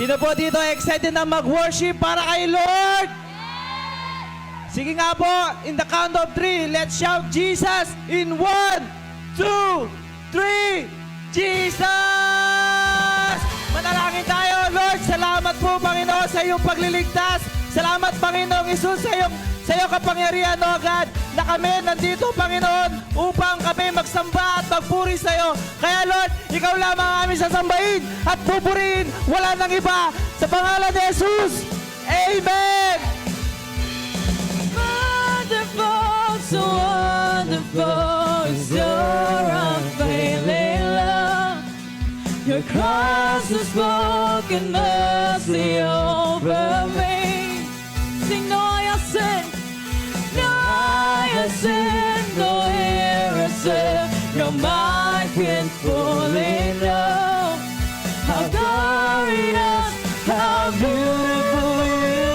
Sino po dito excited na mag-worship para kay Lord? Sige nga po, in the count of 3, let's shout Jesus in 1, 2, 3, Jesus! Manalangin tayo, Lord. Salamat po, Panginoon, sa iyong pagliligtas. Salamat, Panginoong Isus, sa iyong kapangyarihan, O God, na kami nandito, Panginoon, upang kami magsamba at magpuri sa iyo. Kaya, Lord, ikaw lamang aming sasambahin at pupurihin. Wala nang iba. Sa pangalan ni Jesus. Amen! Wonderful, so wonderful is your unfailing love. Your cross has spoken mercy over me. Sing no, I have sinned. No, I have sinned. No, here I said, no mind can fully know how glorious, how beautiful you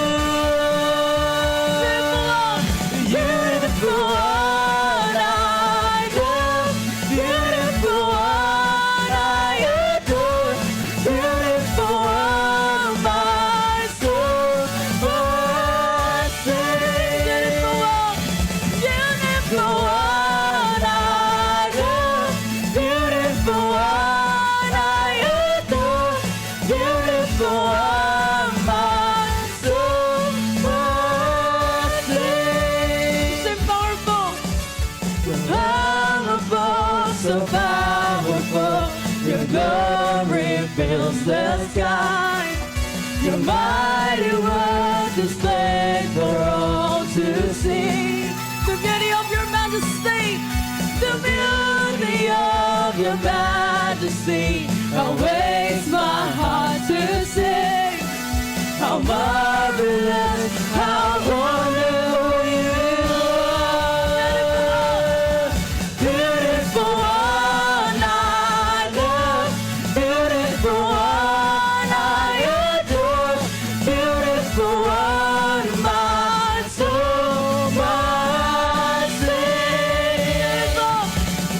are. Beautiful one, I love. Beautiful one, I adore. Beautiful one, my soul must sing. Beautiful one, I love. Beautiful one, I adore. Beautiful one, my soul must sing. So powerful, powerful, so powerful. Your glory fills the sky. Your mighty word displayed for all to see. The beauty of your majesty, the beauty of your majesty, awaits my heart to sing. How marvelous, how wonderful you are. Beautiful one, I love. Beautiful one, I adore. Beautiful one, my soul must sing.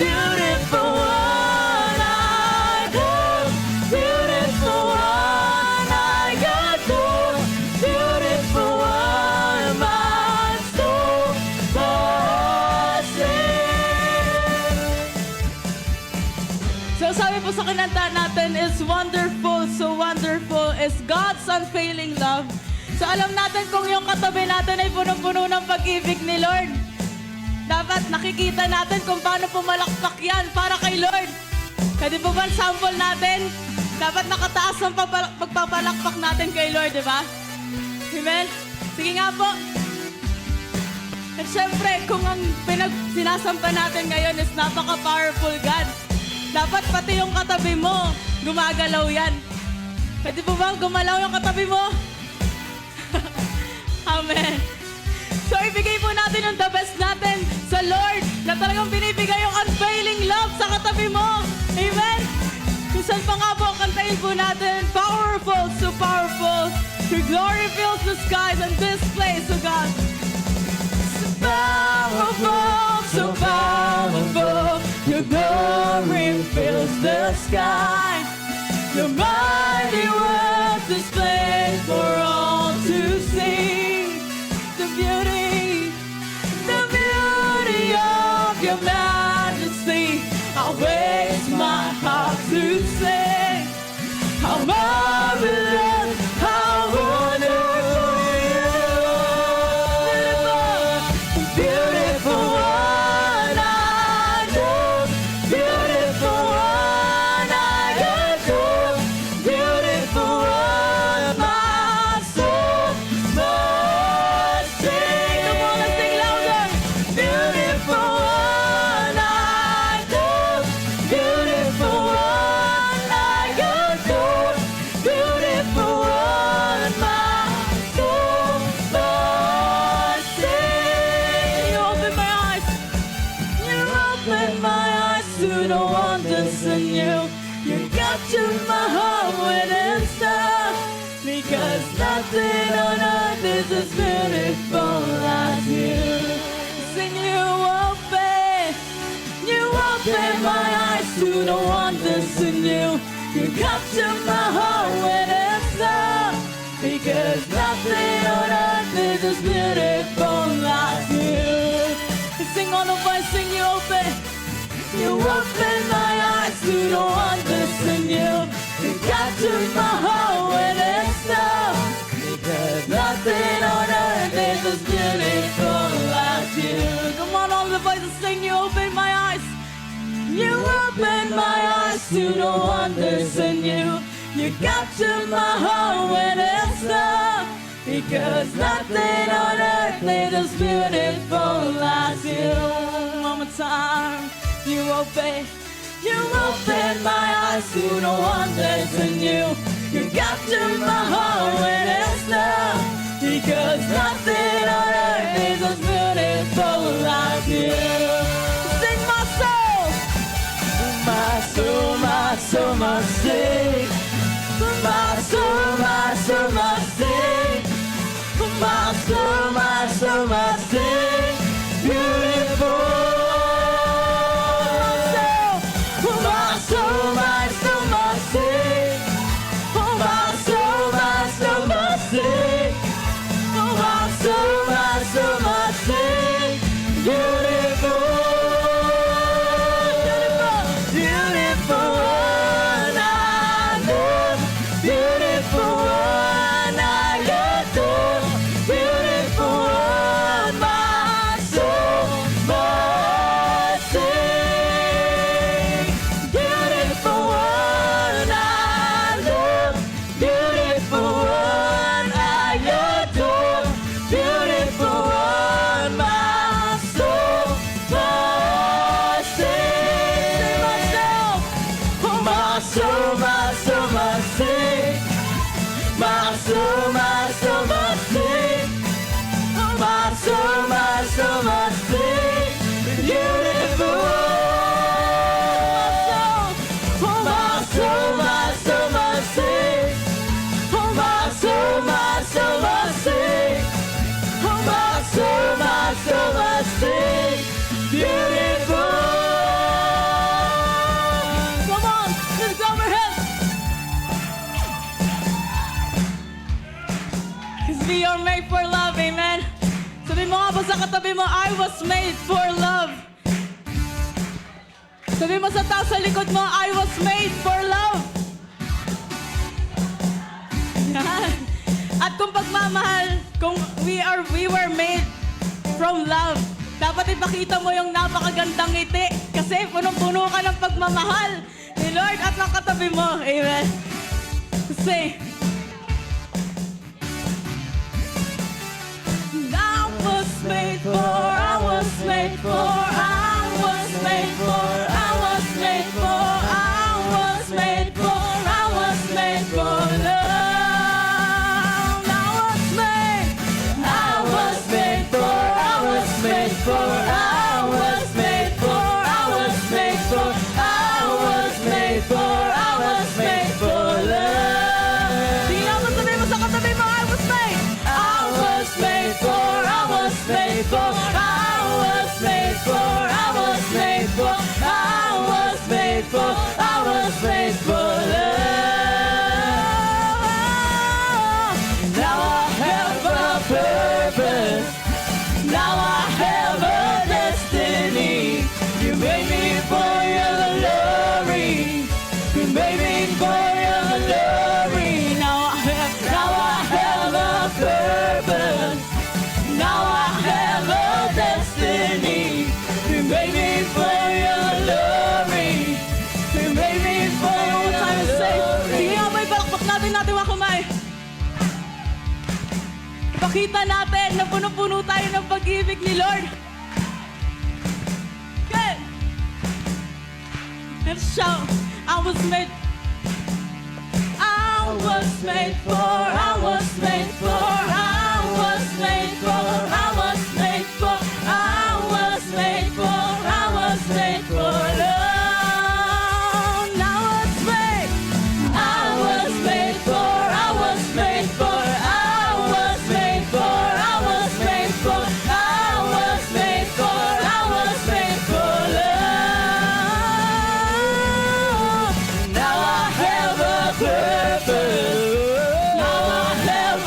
Beautiful one, I love. Beautiful one, I adore. Beautiful one, my soul must sing. So sabi po sa kinanta natin is wonderful, so wonderful is God's unfailing love. So alam natin kung yung katabi natin ay punong-puno ng pag-ibig ni Lord. Dapat nakikita natin kung paano pumalakpak yan para kay Lord. Pwede po ba sample natin? Dapat nakataas ang pagpapalakpak natin kay Lord, di ba? Amen? Sige nga po. At syempre, kung ang sinasampa natin ngayon is napaka-powerful God, dapat pati yung katabi mo, gumagalaw yan. Pwede po ba gumalaw yung katabi mo? Amen. So ibigay po natin yung the best natin sa Lord na talagang binibigay yung unfailing love sa katabi mo. Amen? Kung saan pa nga po, kantayin po natin, powerful, so powerful. Your glory fills the skies and this place, oh God. Powerful, so powerful. Your glory fills the sky. Your mighty words displayed for all to see. The beauty of your majesty awaits my heart to sing. How marvelous, how wonderful you are. Beautiful one, I love. Beautiful one, I adore. Beautiful one, my soul must sing. Come on, let's sing louder. Beautiful one, I love. Beautiful one, I adore. Beautiful one, my soul must sing. You open my eyes. You open my eyes to the wonders in you. You capture my heart when it's done. Because nothing on earth is as beautiful as you. Sing you open my eyes to the wonders in you. You capture my heart when it's done. Because nothing on earth is as beautiful as you. Sing on the voice, sing you open. You open my eyes to the wonders in you. You capture my heart when it's down. Because nothing on earth is as beautiful as you. Come on, all the voices sing, you open my eyes. You open my eyes to the wonders in you. You capture my heart when it's down. Because nothing on earth is as beautiful as you. One more time. You open my eyes to the wonders in you. You capture my heart when it's down. Because nothing on earth is as beautiful as you. Sing my soul. My soul, my soul must sing. My soul, my soul must sing. My soul, my soul must sing. Beautiful. My soul, my soul must sing. My soul, my soul must sing. My soul, my soul must sing. Beautiful, beautiful, beautiful one I love. Beautiful one I adore. Beautiful one my soul must sing. Beautiful one I love. Beautiful one I adore. Beautiful one my soul must sing. Myself. My soul, my soul must sing. My soul, my soul must sing. My soul, my soul must sing. Beautiful. My soul, my soul must sing. My soul, my soul must sing. My soul, my soul must sing. Beautiful. Come on, let's go overhead. Cause we are made for love, amen. Sabi mo nga ba sa katabi mo, I was made for love. Sabi mo sa tao sa likod mo, I was made for love. Yan. At kung pagmamahal, kung we were made from love, dapat ipakita mo yung napakagandang ngiti kasi punong-puno ka ng pagmamahal ni Lord at ng katabi mo. Amen. Say, I was made for, I was made for, I was made for, I was made for, I was made for, I was made for love. I was made for, I was made for, I was made for, I was made for, I was made for, I was made for love. Di naman sabi mo sa katabi mo, I was made. I was made for, I was made for, I was made for, I was made for, I was made for, I was made for love. Now I have a purpose. Now I have a destiny. You made me for your glory. You made me for your glory. Now I have a purpose. Now I have a destiny. You made me for your glory. You made me for your glory. Sige nga, may balakbak natin mga kamay. Ipakita natin na puno-puno tayo ng pag-ibig ni Lord. Good. Let's shout. I was made for, I was made for, I was made for, I was made for, I was made for, I was made for love. I was made. I was made for, I was made for, I was made for, I was made for, I was made for, I was made for love. Now I have a purpose. Now I have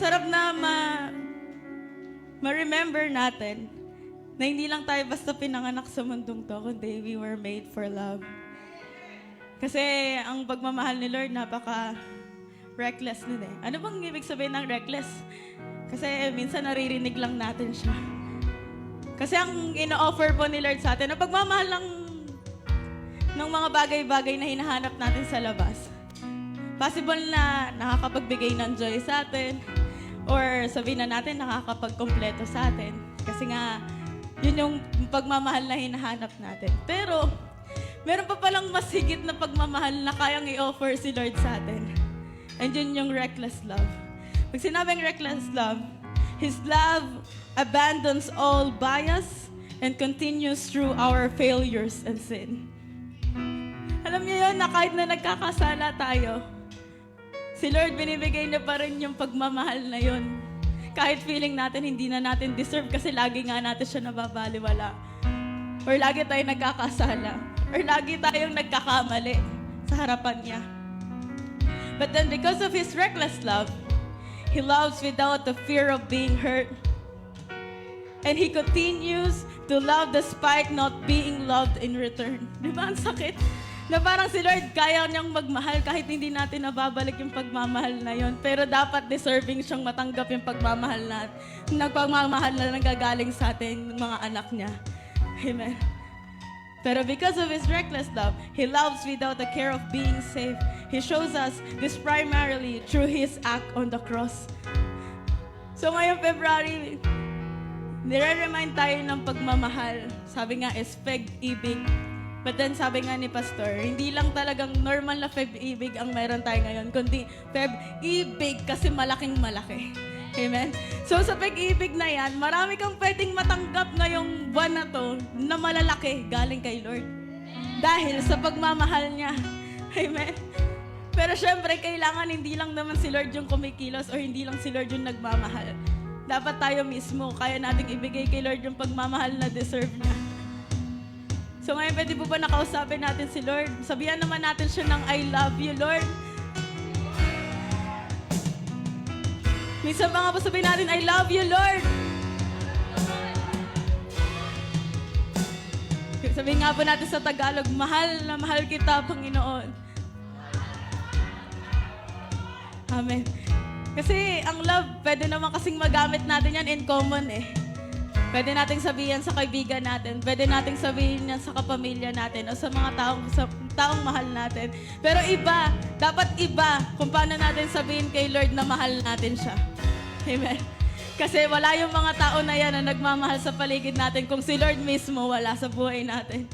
sarap na ma-remember natin na hindi lang tayo basta pinanganak sa mundong to, kundi we were made for love. Kasi ang pagmamahal ni Lord, napaka-reckless nun eh. Ano bang ibig sabihin ng reckless? Kasi minsan naririnig lang natin siya. Kasi ang ino-offer po ni Lord sa atin, ang pagmamahal ng mga bagay-bagay na hinahanap natin sa labas. Possible na nakakapagbigay ng joy sa atin, or sabihin na natin nakakapagkompleto sa atin. Kasi nga, yun yung pagmamahal na hinahanap natin. Pero, meron pa palang mas higit na pagmamahal na kayang i-offer si Lord sa atin. And yun yung reckless love. Pag sinabing reckless love, His love abandons all bias and continues through our failures and sin. Alam niyo yun na kahit na nagkakasala tayo, si Lord binibigay niya pa rin yung pagmamahal na yun. Kahit feeling natin hindi na natin deserve kasi lagi nga natin siya nababaliwala. Or lagi tayong nagkakasala. Or lagi tayong nagkakamali sa harapan niya. But then because of His reckless love, He loves without the fear of being hurt. And He continues to love despite not being loved in return. Di ba ang sakit? Na parang si Lord kaya niyang magmahal kahit hindi natin nababalik yung pagmamahal na yon. Pero dapat deserving siyang matanggap yung pagmamahal na nanggagaling sa atin, mga anak niya. Amen. Pero because of His reckless love, He loves without the care of being saved. He shows us this primarily through His act on the cross. So ngayong February, nire-remind tayo ng pagmamahal. Sabi nga is pag-ibig. But then sabi nga ni Pastor, hindi lang talagang normal na pag-ibig ang meron tayo ngayon, kundi pag-ibig kasi malaking malaki. Amen? So sa pag-ibig na yan, marami kang pwedeng matanggap ngayong buwan na to na malalaki galing kay Lord. Dahil sa pagmamahal niya. Amen? Pero syempre, kailangan hindi lang naman si Lord yung kumikilos or hindi lang si Lord yung nagmamahal. Dapat tayo mismo, kaya nating ibigay kay Lord yung pagmamahal na deserve niya. So ngayon, pwede po ba nakausapin natin si Lord? Sabihan naman natin siya ng I love you, Lord. Minsan pa nga po sabihin natin, I love you, Lord. Sabihin nga po natin sa Tagalog, mahal na mahal kita, Panginoon. Amen. Kasi ang love, pwede naman kasing magamit natin yan in common eh. Pwede nating sabihin sa kaibigan natin, pwede nating sabihin yan sa kapamilya natin o sa mga taong mahal natin. Pero iba, dapat iba kung paano natin sabihin kay Lord na mahal natin siya. Amen. Kasi wala yung mga tao na yan na nagmamahal sa paligid natin kung si Lord mismo wala sa buhay natin.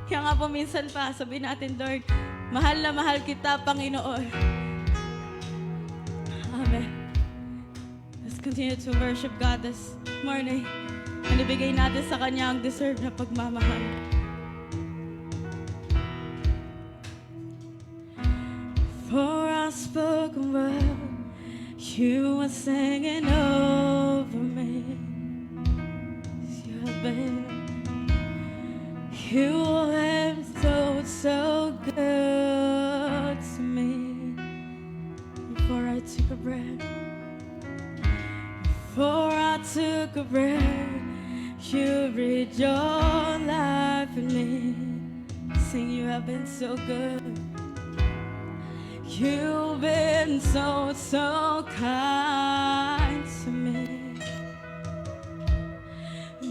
Kaya nga po minsan pa, sabihin natin, Lord, mahal na mahal kita, Panginoon. Amen. Let's continue to worship God this morning. And ibigay natin sa Kanya ang deserve na pagmamahal. For our spoken word, you are singing over me. You have been so good to me. Before I took a breath, you breathed your life in me. Sing, you have been so good. You've been so kind to me.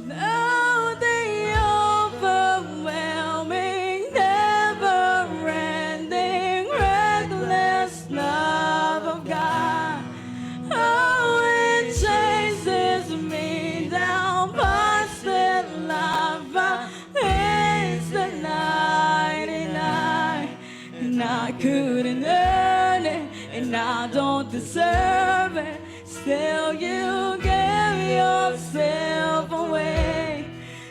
Now the overwhelming, never-ending, reckless love of God. Oh, it chases me down past the lava. It's the 99, and I couldn't earn it, and I don't deserve it. Still, you gave yourself away.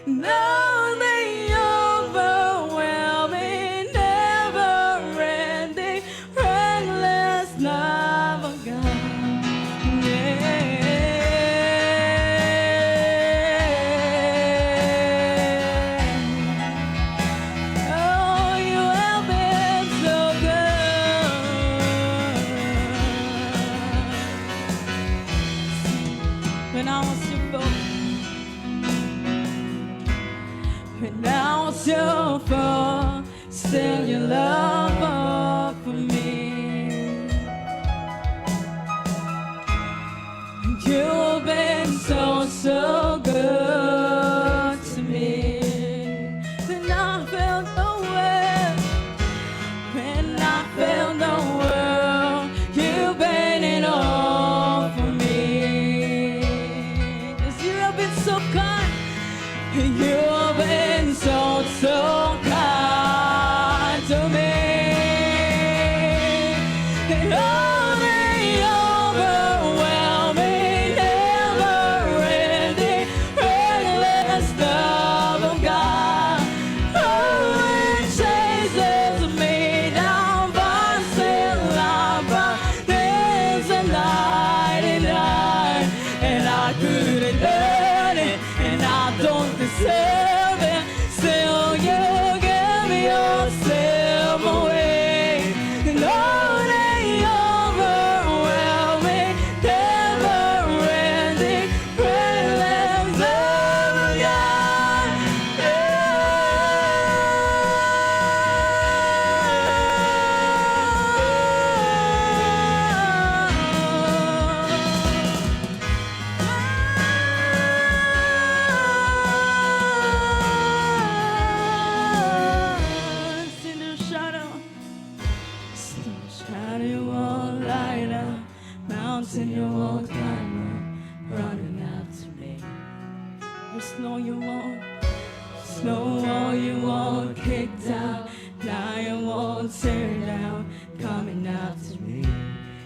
Now the overwhelming, never-ending, reckless love of God. Oh, you have been so good. I felt the world, you've been it all for me. 'Cause you have been so kind, you have been so, so kind to me. And all the overwhelming, never-ending, endless love of God. Oh, it chases me down by sin, love, but there's a 99, and I couldn't earn it, and I don't deserve it. Still, you give me yourself away, and all the overwhelming, never-ending, endless love of God. In the shadow, you won't light up, mountain you won't climb up, running after me. The snow you won't, snow wall you won't kick down, now you won't tear down, coming after me.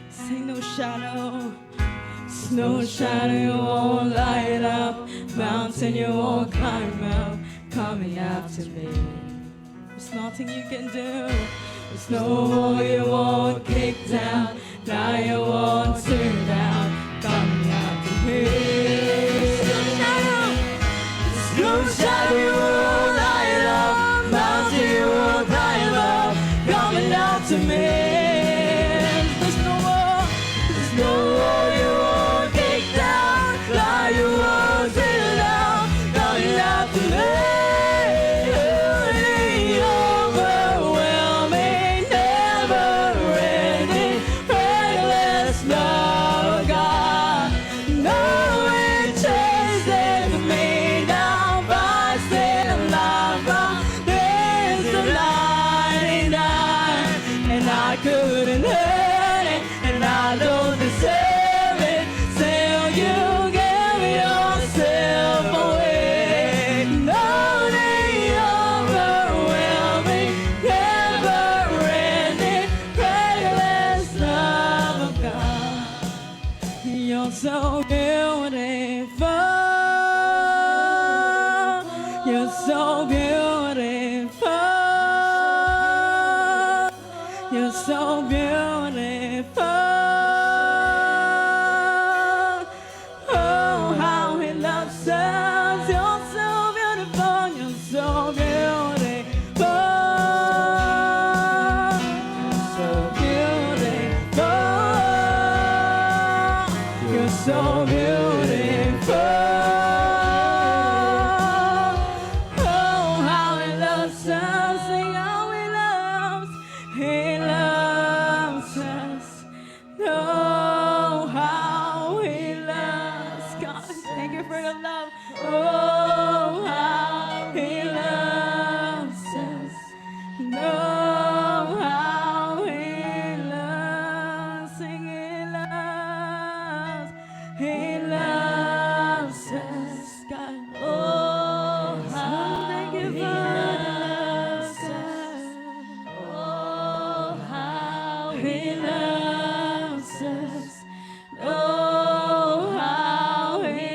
Say no shadow, snow shadow you won't light up, mountain you won't climb up, coming after me. There's nothing you can do. There's no wall you won't kick down. Now you won't turn down. Coming after me. There's no shadow you won't light up. Mountain you won't climb up. Coming after me. There's no wall you won't kick down. Now you won't turn down. Coming after me. Couldn't hurt it, and I don't deserve it. Still, you give yourself away. No, the overwhelming, never-ending, endless love of God. You're so beautiful. You're so beautiful. You're so beautiful. Oh, how he loves us. You're so beautiful. You're so beautiful. You're so beautiful. You're so beautiful. Oh, how he loves us. Sing how he loves. He loves us. Oh, how he loves. God, thank you for the love. Oh, how he loves us. Oh, how he loves. Sing he loves. He loves us. God, oh, how thank you for the loves us. Oh, how he loves us. Oh, how he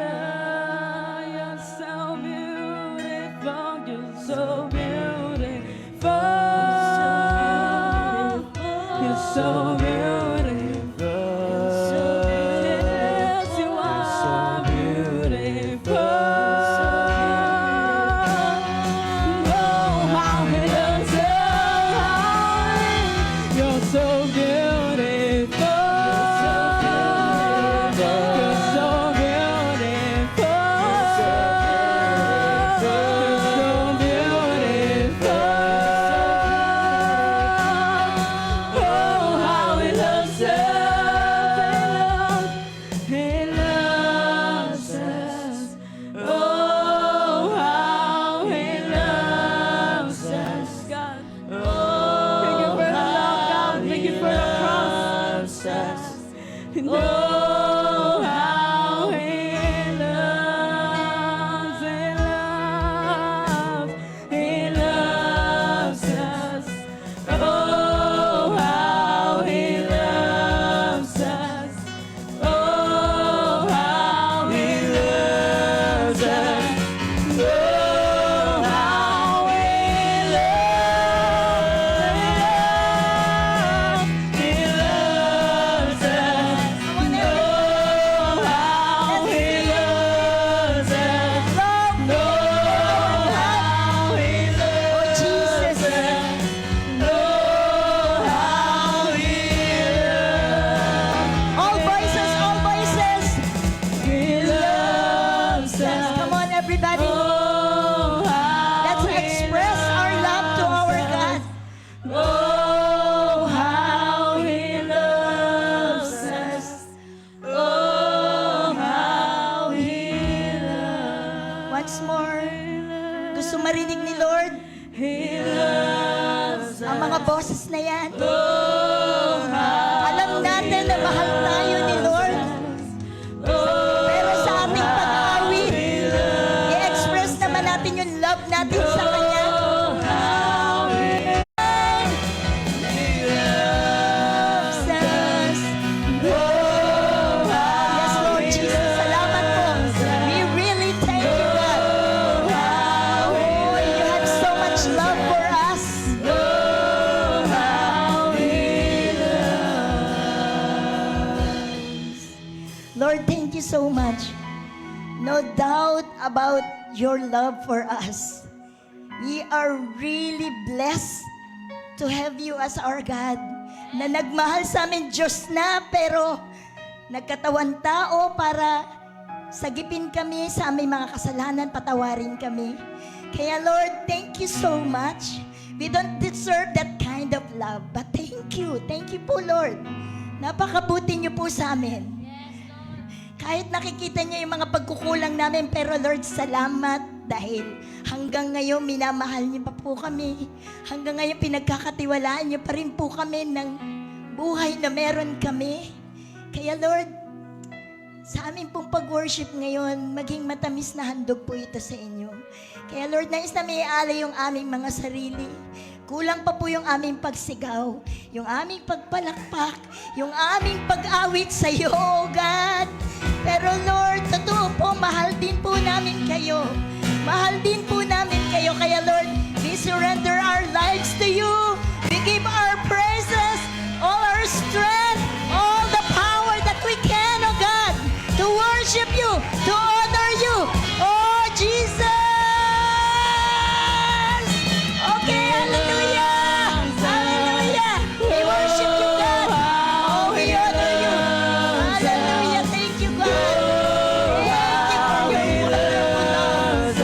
loves. You're so beautiful. You're so beautiful. You're so beautiful. Yes, you are beautiful. Oh, how he loves us. You're so beautiful. You're so beautiful. You're so beautiful. Oh, how he loves Oh, how He loves, He loves us. Oh, how He loves us. Oh, how He loves us. Oh, how He loves, He loves us. Oh, how He loves us. Oh, how He loves Jesus. us. Oh, how He loves. All voices, all voices. He loves us. Come on, everybody. Oh, how Let's He express our love to our loves God. us. Oh, how He loves us. Oh, how He loves. Once more. Gusto marinig ni Lord He loves ang us. mga boses na yan. Oh, how Alam natin na mahal tayo ni Lord. Oh, Pero sa ating pag-awit, i-express naman natin yung love natin sa Kanya. how He Loves us. Yes, Lord Jesus. Salamat po. We really thank you, God. Oh, you have so much love for us. Lord, thank you so much. No doubt about your love for us. We are really blessed to have you as our God, na nagmahal sa amin Diyos na, pero nagkatawan tao para sagipin kami sa aming mga kasalanan, patawarin kami. Kaya Lord, thank you so much. We don't deserve that kind of love, but thank you. Thank you po, Lord. Napakabuti niyo po sa amin. Kahit nakikita niyo yung mga pagkukulang namin, pero Lord, salamat dahil hanggang ngayon minamahal niyo pa po kami. Hanggang ngayon pinagkakatiwalaan niyo pa rin po kami ng buhay na meron kami. Kaya Lord, sa amin pong pag-worship ngayon, maging matamis na handog po ito sa inyo. Kaya Lord, nais na may alay yung aming mga sarili. Kulang pa po yung aming pagsigaw, yung aming pagpalakpak, yung aming pag-awit sa iyo, oh God. Pero Lord, totoo po, mahal din po namin kayo. Mahal din po namin kayo. Kaya Lord, we surrender our lives to you. We give our praises, all our strength, all the power that we can, oh God, to worship you, to honor you. Oh, Jesus! Okay, hallelujah! Hallelujah! We worship you, God. Oh, we honor you. Hallelujah. Thank you, God. Thank you for your wonderful love.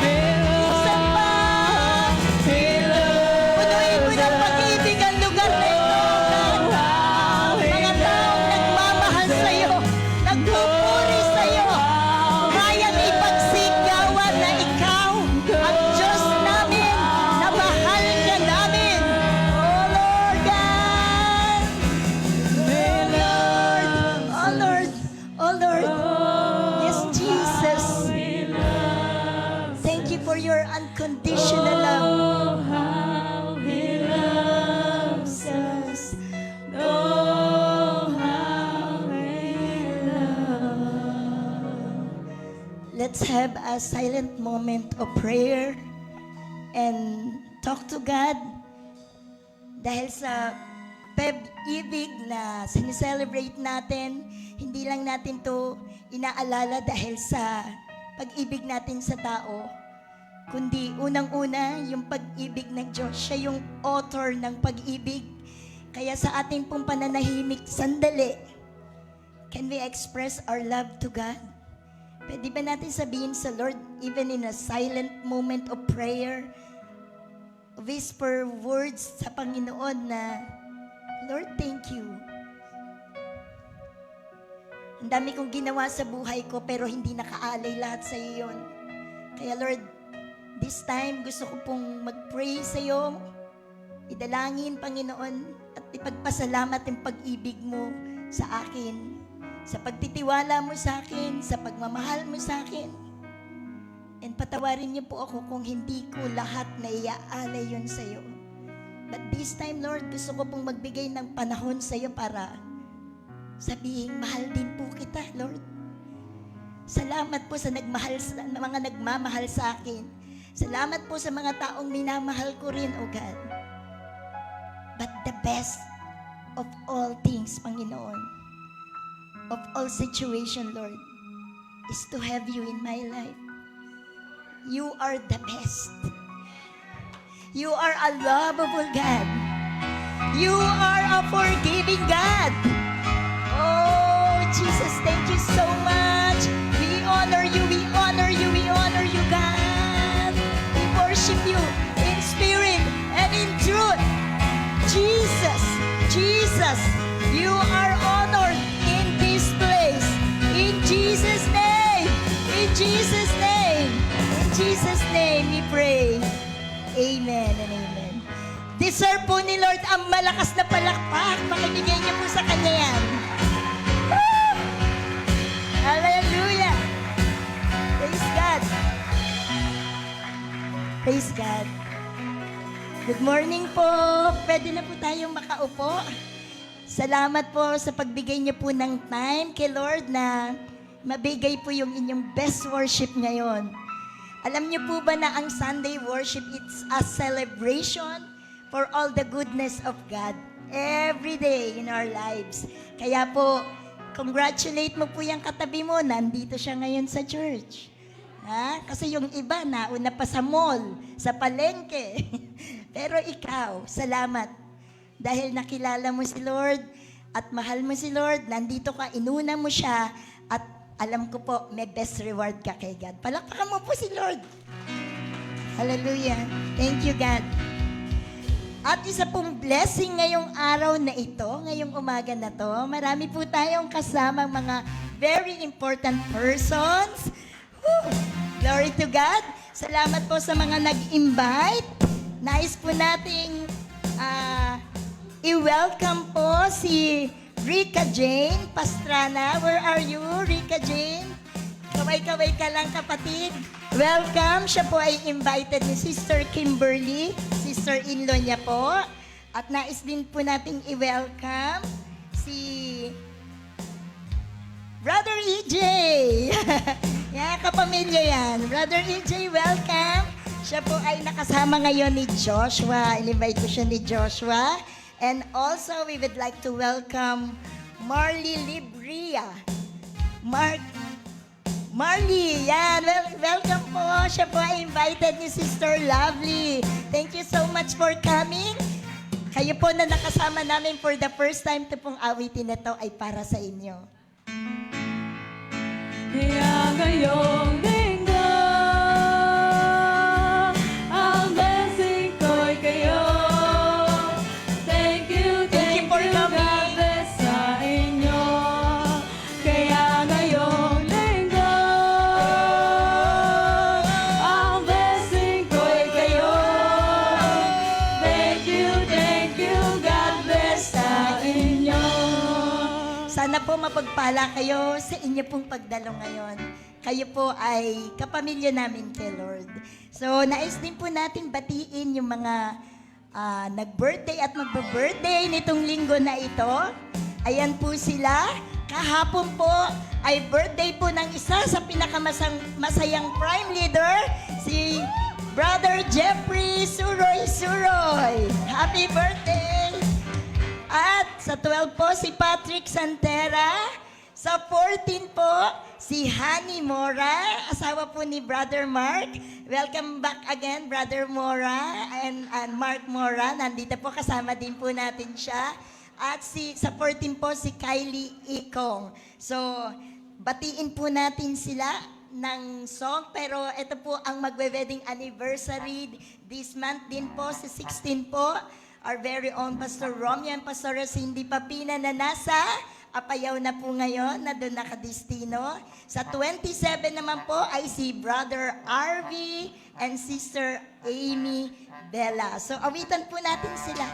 Minsan pa, punuin mo ng pag-ibig ang lugar na ito, God. Mga taong nagmamahal sa'yo, nagpupuri sa'yo, kayang ipagsigawan na ikaw ang Diyos namin, na mahal ka namin. Oh Lord God! Oh Lord! Oh Lord! Yes, Jesus! Thank you for your unconditional love. how He loves us. Oh, how He loves. Let's have a silent moment of prayer and talk to God. Dahil sa Pag-ibig na sineselebrate natin, hindi lang natin to inaalala dahil sa pag-ibig natin sa tao, kundi unang-una yung pag-ibig ng Diyos. Siya yung author ng pag-ibig. Kaya sa ating pong pananahimik, sandali, can we express our love to God? Pwede ba natin sabihin sa Lord, even in a silent moment of prayer, whisper words sa Panginoon na, Lord, thank you. Ang dami kong ginawa sa buhay ko pero hindi nakaalay lahat sa iyo yun. Kaya Lord, this time gusto ko pong mag-pray sa iyo idalangin, Panginoon, at ipagpasalamat ang pag-ibig mo sa akin, sa pagtitiwala mo sa akin, sa pagmamahal mo sa akin. And patawarin niyo po ako kung hindi ko lahat na iaalay yun sa iyo. But this time, Lord, gusto ko pong magbigay ng panahon sa iyo para sabihin, mahal din po kita, Lord. Salamat po sa mga nagmamahal sa akin. Salamat po sa mga taong minamahal ko rin, O God. But the best of all things, Panginoon, of all situation, Lord, is to have you in my life. You are the best. You are a lovable God. You are a forgiving God. Oh, Jesus, thank you so much. We honor you, we honor you, we honor you, God. We worship you in spirit and in truth. Jesus, Jesus, you are honored in this place. In Jesus' name, in Jesus' name, in Jesus' name we pray. Amen and amen. Deserve po ni Lord ang malakas na palakpak. Pakibigay niyo po sa Kanya yan. Woo! Hallelujah! Praise God! Praise God! Good morning po. Pwede na po tayong makaupo. Salamat po sa pagbigay niyo po ng time kay Lord na mabigay po yung inyong best worship ngayon. Alam niyo po ba na ang Sunday worship, it's a celebration for all the goodness of God every day in our lives. Kaya po, congratulate mo po yung katabi mo, nandito siya ngayon sa church. Ha? Kasi yung iba, nauna pa sa mall, sa palengke. Pero ikaw, salamat. Dahil nakilala mo si Lord at mahal mo si Lord, nandito ka, inuna mo siya, at alam ko po, may best reward ka kay God. Palakpakan mo po si Lord. Hallelujah. Thank you, God. At isa pong blessing ngayong araw na ito, ngayong umaga na to, marami po tayong kasamang mga very important persons. Woo! Glory to God. Salamat po sa mga nag-invite. Nais po nating i-welcome po si Rica Jane Pastrana. Where are you, Rica Jane? Kaway-kaway ka lang, kapatid. Welcome. Siya po ay invited ni Sister Kimberly, sister-in-law niya po. At nais din po nating i-welcome si Brother EJ. Yan, kapamilya yan. Brother EJ, welcome. Siya po ay nakasama ngayon ni Joshua. In-invite ko siya ni Joshua. And also, we would like to welcome Marley Libria. Marley, yan. Welcome po. Siya po ay invited ni Sister Lovely. Thank you so much for coming. Kayo po na nakasama namin for the first time, ito pong awitin na to ay para sa inyo. Kaya ngayong linggo, ang blessing ko'y kayo. Thank you for God coming. bless sa inyo. Kaya ngayong linggo, ang blessing ko'y kayo. Thank you God bless sa inyo. Sana po mapagpala kayo sa inyo pong pagdalo ngayon. Kayo po ay kapamilya namin kay Lord. So, nais din po natin batiin yung mga nag-birthday at magbe-birthday nitong linggo na ito. Ayan po sila. Kahapon po ay birthday po ng isa sa pinakamasayang prime leader, si Brother Jeffrey Suroy. Happy birthday! At sa 12 po, si Patrick Santera. Sa 14 po, si Honey Mora, asawa po ni Brother Mark. Welcome back again, Brother Mora and Mark Mora. Nandito po, kasama din po natin siya. At sa 14 po, si Kylie Ikong. So, batiin po natin sila ng song. Pero ito po ang magwe-wedding anniversary this month din po, si 16 po. Our very own Pastor Romeo and Pastor Cindy Papina na nasa Apayaw na po ngayon na doon nakadestino. Sa 27 naman po ay si Brother RV and Sister Amy Bella. So awitan po natin sila.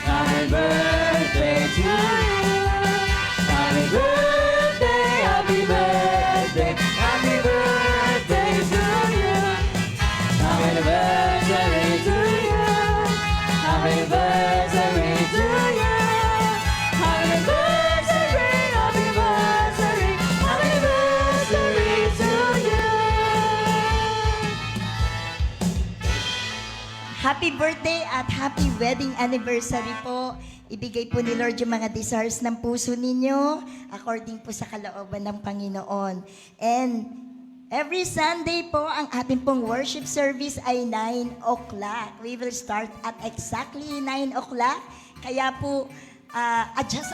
Happy birthday to you. Happy birthday, happy birthday, happy birthday to you. Happy anniversary to you. Happy anniversary to you. Happy anniversary, happy anniversary, happy anniversary to you. Happy birthday at happy wedding anniversary po. Ibigay po ni Lord yung mga desires ng puso ninyo according po sa kalooban ng Panginoon. And every Sunday po, ang ating pong worship service ay 9 o'clock. We will start at exactly 9 o'clock. Kaya po,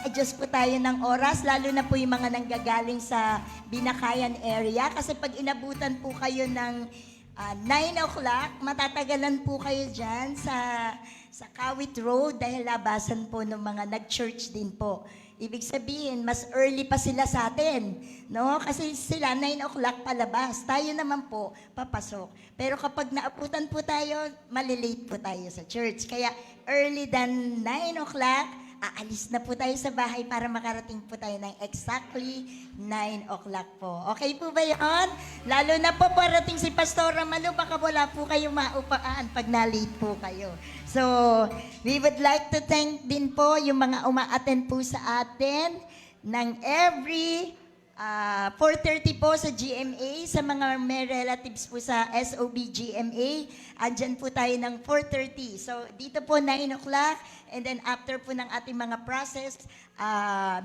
adjust po tayo ng oras, lalo na po yung mga nanggagaling sa Binakayan area. Kasi pag inabutan po kayo ng 9 o'clock, matatagalan po kayo dyan sa Kawit Road dahil labasan po ng mga nag-church din po. Ibig sabihin, mas early pa sila sa atin, no? Kasi sila 9 o'clock palabas, tayo naman po papasok. Pero kapag naaputan po tayo, malilate po tayo sa church. Kaya early than 9 o'clock, aalis na po tayo sa bahay para makarating po tayo ng exactly 9 o'clock po. Okay po ba yun? Lalo na po parating si Pastora Malu, baka wala po kayong maupaan pag na-late po kayo. So, we would like to thank din po yung mga uma-attend po sa atin ng every 4:30 po sa GMA, sa mga may relatives po sa SOB GMA, andyan po tayo ng 4:30. So, dito po 9 o'clock, and then after po ng ating mga process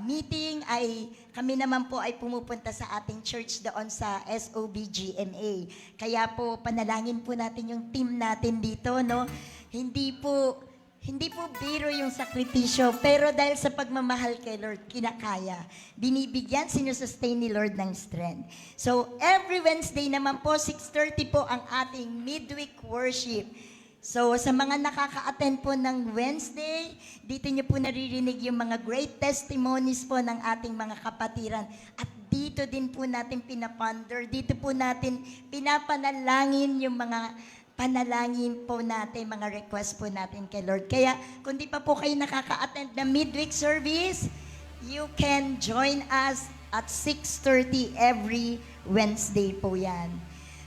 meeting, ay kami naman po ay pumupunta sa ating church doon sa SOB GMA. Kaya po, panalangin po natin yung team natin dito, no? Hindi po biro yung sakripisyo, pero dahil sa pagmamahal kay Lord, kinakaya. Binibigyan, sinusustain ni Lord ng strength. So, every Wednesday naman po, 6:30 po ang ating midweek worship. So, sa mga nakaka-attend po ng Wednesday, dito nyo po naririnig yung mga great testimonies po ng ating mga kapatiran. At dito din po natin pinaponder, dito po natin pinapanalangin yung mga panalangin po natin, mga request po natin kay Lord. Kaya, kung di pa po kayo nakaka-attend na midweek service, you can join us at 6:30 every Wednesday po yan.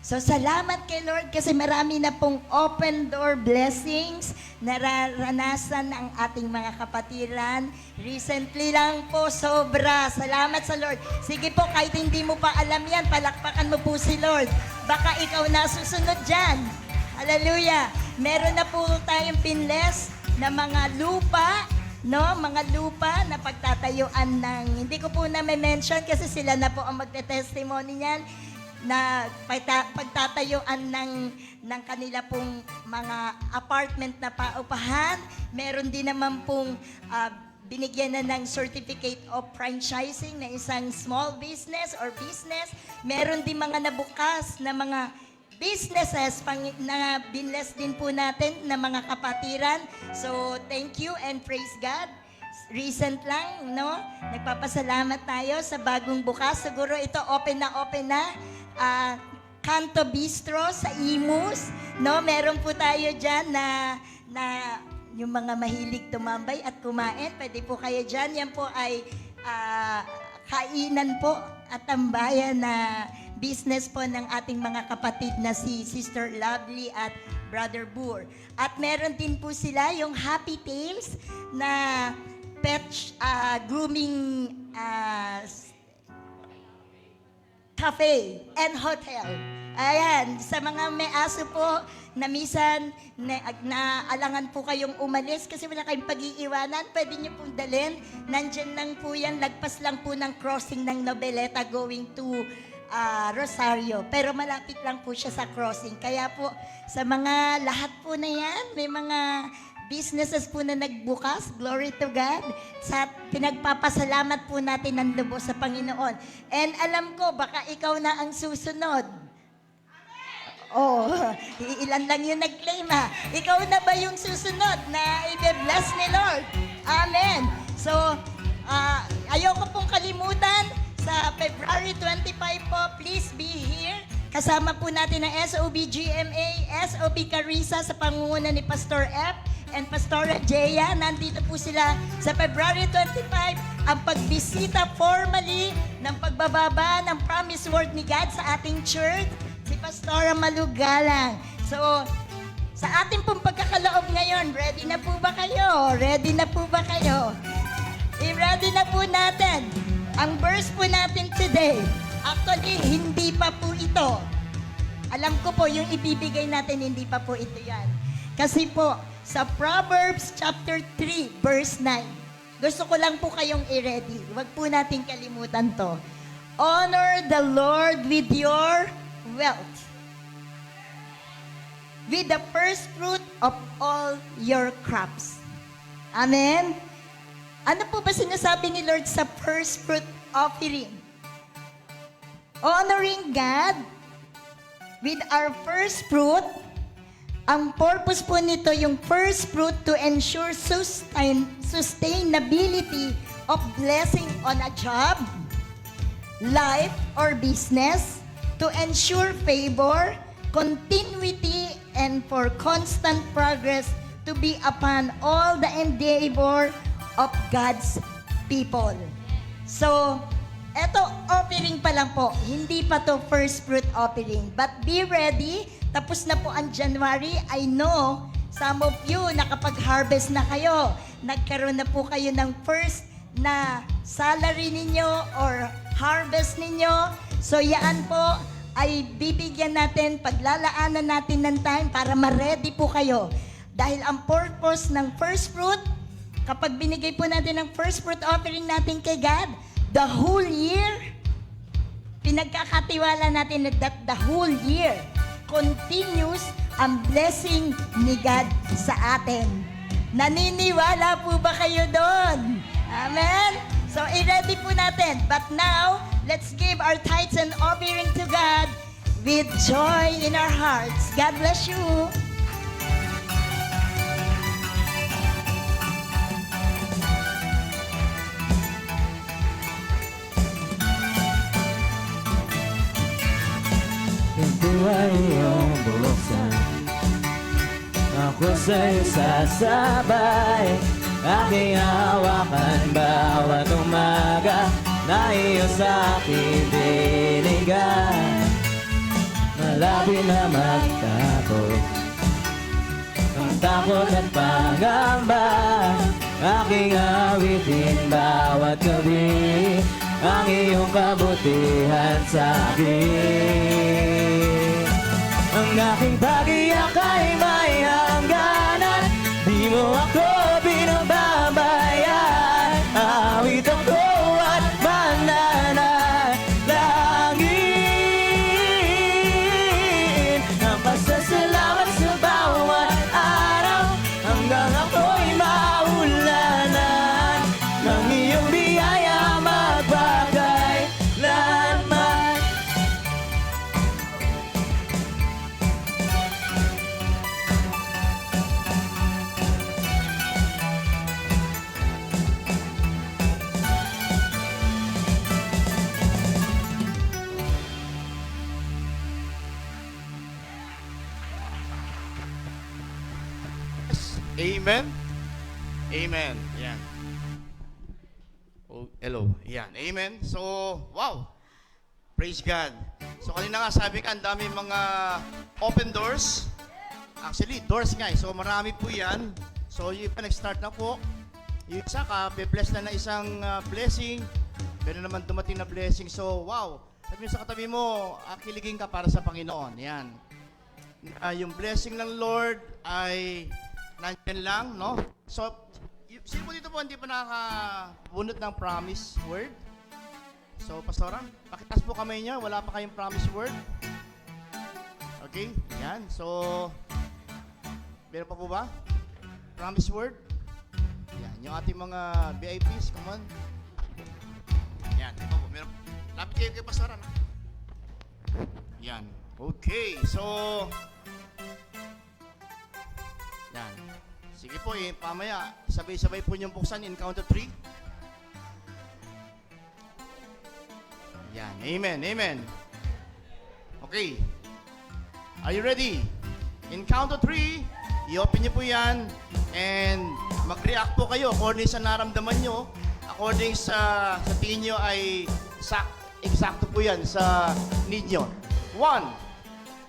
So, salamat kay Lord kasi marami na pong open door blessings na naranasan ang ating mga kapatiran. Recently lang po, sobra. Salamat sa Lord. Sige po, kahit hindi mo pa alam yan, palakpakan mo po si Lord. Baka ikaw na susunod dyan. Hallelujah! Meron na po tayong pinless na mga lupa, no? Mga lupa na pagtatayuan ng, hindi ko po na may mention kasi sila na po ang magte-testimony niyan, na pagtatayuan ng kanila pong mga apartment na paupahan. Meron din naman pong binigyan na ng certificate of franchising na isang small business or business. Meron din mga nabukas na mga businesses na binless din po natin na mga kapatiran. So, thank you and praise God. Recent lang, no? Nagpapasalamat tayo sa bagong bukas. Siguro ito open na. Canto Bistro sa Imus, no? Meron po tayo dyan na yung mga mahilig tumambay at kumain. Pwede po kayo dyan. Yan po ay kainan po at tambayan na business po ng ating mga kapatid na si Sister Lovely at Brother Boor. At meron din po sila yung Happy Tales na pet grooming cafe and hotel. Ayan, sa mga may aso po na minsan naalangan po kayong umalis kasi wala kayong pag-iiwanan, pwede nyo pong dalhin. Nandyan lang po yan, lagpas lang po ng crossing ng Nobeleta going to Rosario. Pero malapit lang po siya sa crossing. Kaya po, sa mga lahat po na yan, may mga businesses po na nagbukas. Glory to God. Sa pinagpapasalamat po natin ng lubos sa Panginoon. And alam ko, baka ikaw na ang susunod. Oh, ilan lang yung nag-claim ha. Ikaw na ba yung susunod na i-bless ni Lord? Amen. So, ayoko pong kalimutan, sa February 25 po, please be here. Kasama po natin ang SOB GMA, SOB Carissa sa pangunguna ni Pastor F and Pastora Jeya. Nandito po sila sa February 25 ang pagbisita formally ng pagbababa ng promise word ni God sa ating church, si Pastora Malugalang. So, sa ating pong pagkakaloob ngayon, ready na po ba kayo? Ready na po ba kayo? I-ready na po natin. Ang verse po natin today, actually, hindi pa po ito. Alam ko po, yung ibibigay natin, hindi pa po ito yan. Kasi po, sa Proverbs chapter 3, verse 9, gusto ko lang po kayong i-ready. Huwag po natin kalimutan to. Honor the Lord with your wealth, with the first fruit of all your crops. Amen? Ano po ba sinasabi ni Lord sa first fruit offering? Honoring God with our first fruit. Ang purpose po nito, yung first fruit, to ensure sustainability of blessing on a job, life, or business, to ensure favor, continuity, and for constant progress to be upon all the endeavor of God's people. So, eto offering pa lang po. Hindi pa to first fruit offering. But be ready. Tapos na po ang January. I know some of you nakapag-harvest na kayo. Nagkaroon na po kayo ng first na salary ninyo or harvest ninyo. So, yan po ay bibigyan natin, paglalaanan natin ng time para ma-ready po kayo. Dahil ang purpose ng first fruit, kapag binigay po natin ang first fruit offering natin kay God, the whole year, pinagkakatiwala natin that the whole year continues ang blessing ni God sa atin. Naniniwala po ba kayo doon? Amen? So, i-ready po natin. But now, let's give our tithes and offering to God with joy in our hearts. God bless you. Ito ay iyong buksan, ako sa'yo sasabay. Aking hawakan bawat umaga na iyo sa akin binigay. Malapit na magtapos ang takot at pangamba. Aking awitin bawat gabi ang iyong kabutihan sa akin. Ang aking pag-iyak ay may hangganan, di mo ako binababayan. Awit ako at mananalangin ang pasasalamat sa bawat araw, hanggang ako'y maulanan ng iyong biyaya magpakailanman. Amen? Amen. Yan. Oh, hello. Yan. Amen. So, wow. Praise God. So, kanina nga sabi ka, ang dami mga open doors. Actually, doors nga. So, marami po yan. So, yung pa nag-start na po. Yung isa ka, be-bless na isang blessing. Pero naman dumating na blessing. So, wow. Sabi mo sa katabi mo, kiligin ka para sa Panginoon. Yan. Yung blessing ng Lord ay nandyan lang, no? So, sino po dito po hindi pa nakakabunot ng promise word? So, Pastora, pakitas po kamay niya. Wala pa kayong promise word? Okay, yan. So, meron pa po ba? Promise word? Yan, yung ating mga VIPs, come on. Yan, ito po, meron. Lapit kayo kay Pastora, no? Yan. Okay, so... Yan. Sige po, pamaya, sabay-sabay po niyong buksan in count of 3. Yan, amen, amen. Okay. Are you ready? In count of 3, i-open niyo po yan and mag-react po kayo according sa naramdaman nyo, according sa tingin nyo ay eksakto po yan sa need nyo. 1,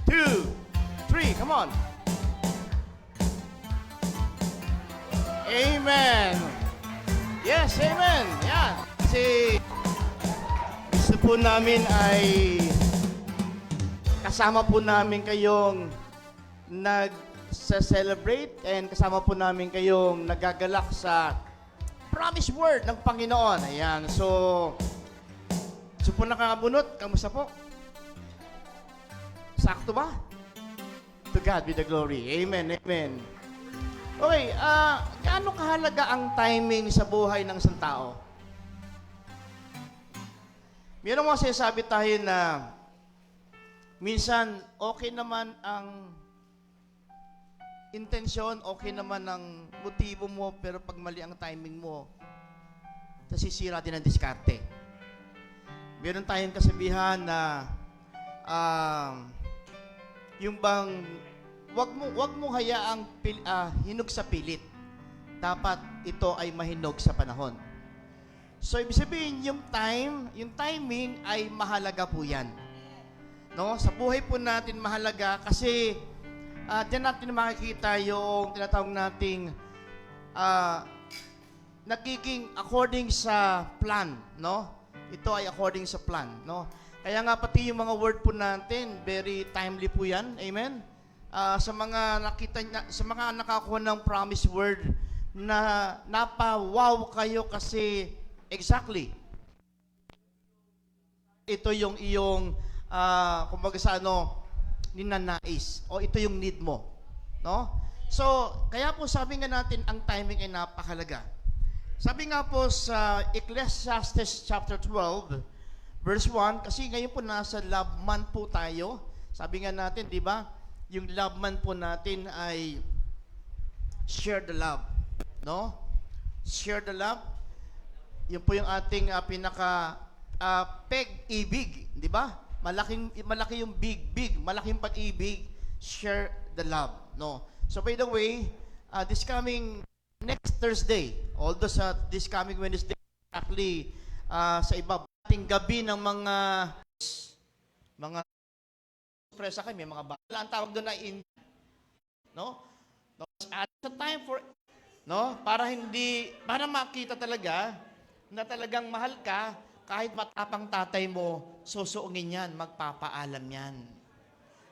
2, 3, come on. Amen. Yes, amen. Yan. Kasi gusto po namin ay kasama po namin kayong nag-celebrate and kasama po namin kayong nagagalak sa promised word ng Panginoon. Ayan. So po nakabunot, kamusta po? Sakto ba? To God be the glory. Amen, amen. Okay, gaano kahalaga ang timing sa buhay ng isang tao? Meron mga sinasabi tayo na minsan okay naman ang intensyon, okay naman ang motibo mo, pero pag mali ang timing mo, nasisira din ang diskarte. Meron tayong kasabihan na yung bang wag mo hayaang hinog sa pilit. Dapat ito ay mahinog sa panahon. So ibig sabihin yung timing ay mahalaga po 'yan. No? Sa buhay po natin mahalaga kasi diyan natin makikita yung tinatawag nating nagiging according sa plan, no? Ito ay according sa plan, no? Kaya nga pati yung mga word po natin, very timely po 'yan. Amen. Sa mga sa mga nakakuha ng promise word na napa-wow kayo kasi exactly ito yung iyong kumbaga sa ninanais o ito yung need mo, no? So kaya po sabi nga natin ang timing ay napakahalaga. Sabi nga po sa Ecclesiastes chapter 12 verse 1, kasi ngayon po nasa love month po tayo. Sabi nga natin, di ba? Yung love month po natin ay share the love, no? Share the love. Yun po yung ating pinaka peg-ibig, di ba? Malaki yung big, malaking pag-ibig, share the love, no? So by the way, this coming next Thursday, although sa this coming Wednesday, actually sa iba ating gabi ng mga presa kami, may mga bala ang tawag doon na no? At the time for para makita talaga na talagang mahal ka, kahit matapang tatay mo, susuungin yan, magpapaalam yan.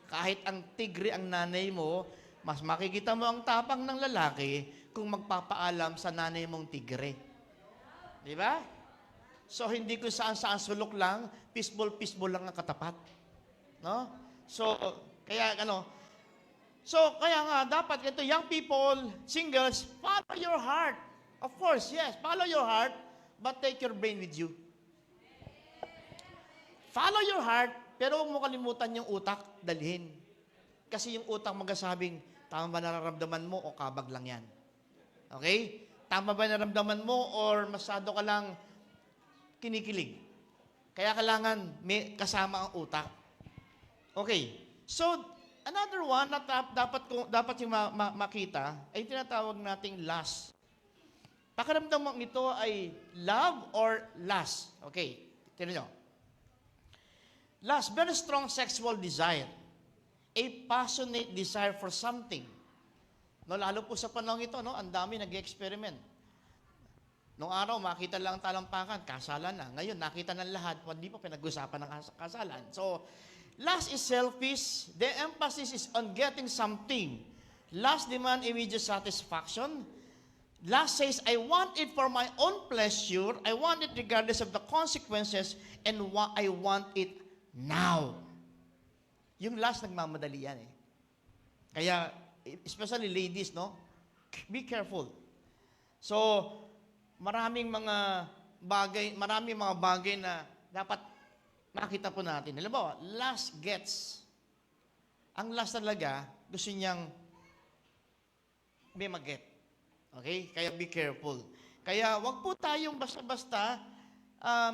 Kahit ang tigre ang nanay mo, mas makikita mo ang tapang ng lalaki kung magpapaalam sa nanay mong tigre. Di ba? So, hindi kung saan-saan sulok lang, peaceful lang ang katapat. No? So, kaya nga, dapat ito, young people, singles, follow your heart. Of course, yes, follow your heart, but take your brain with you. Follow your heart, pero huwag mo kalimutan yung utak, dalhin. Kasi yung utak magsasabing, tama ba nararamdaman mo o kabag lang yan? Okay? Tama ba nararamdaman mo or masyado ka lang kinikilig? Kaya kailangan may kasama ang utak. Okay. So, another one na dapat yung makita ay tinatawag nating lust. Pakiramdam mo ito ay love or lust. Okay. Tignan nyo. Lust, very strong sexual desire. A passionate desire for something. No, lalo po sa panahon ito, no, ang dami nag-experiment. Noong araw, makita lang talampakan, kasalan na. Ngayon, nakita ng lahat, hindi pa pinag-usapan ng kasalan. So, lust is selfish. The emphasis is on getting something. Lust demand immediate satisfaction. Lust says, I want it for my own pleasure. I want it regardless of the consequences, and I want it now. Yung lust, nagmamadali yan eh. Kaya, especially ladies, no? Be careful. So, maraming mga bagay na dapat makita po natin. Halimbawa, lust gets ang last talaga, gusto niyang may mag-get. Okay? Kaya be careful. Kaya wag po tayong basta-basta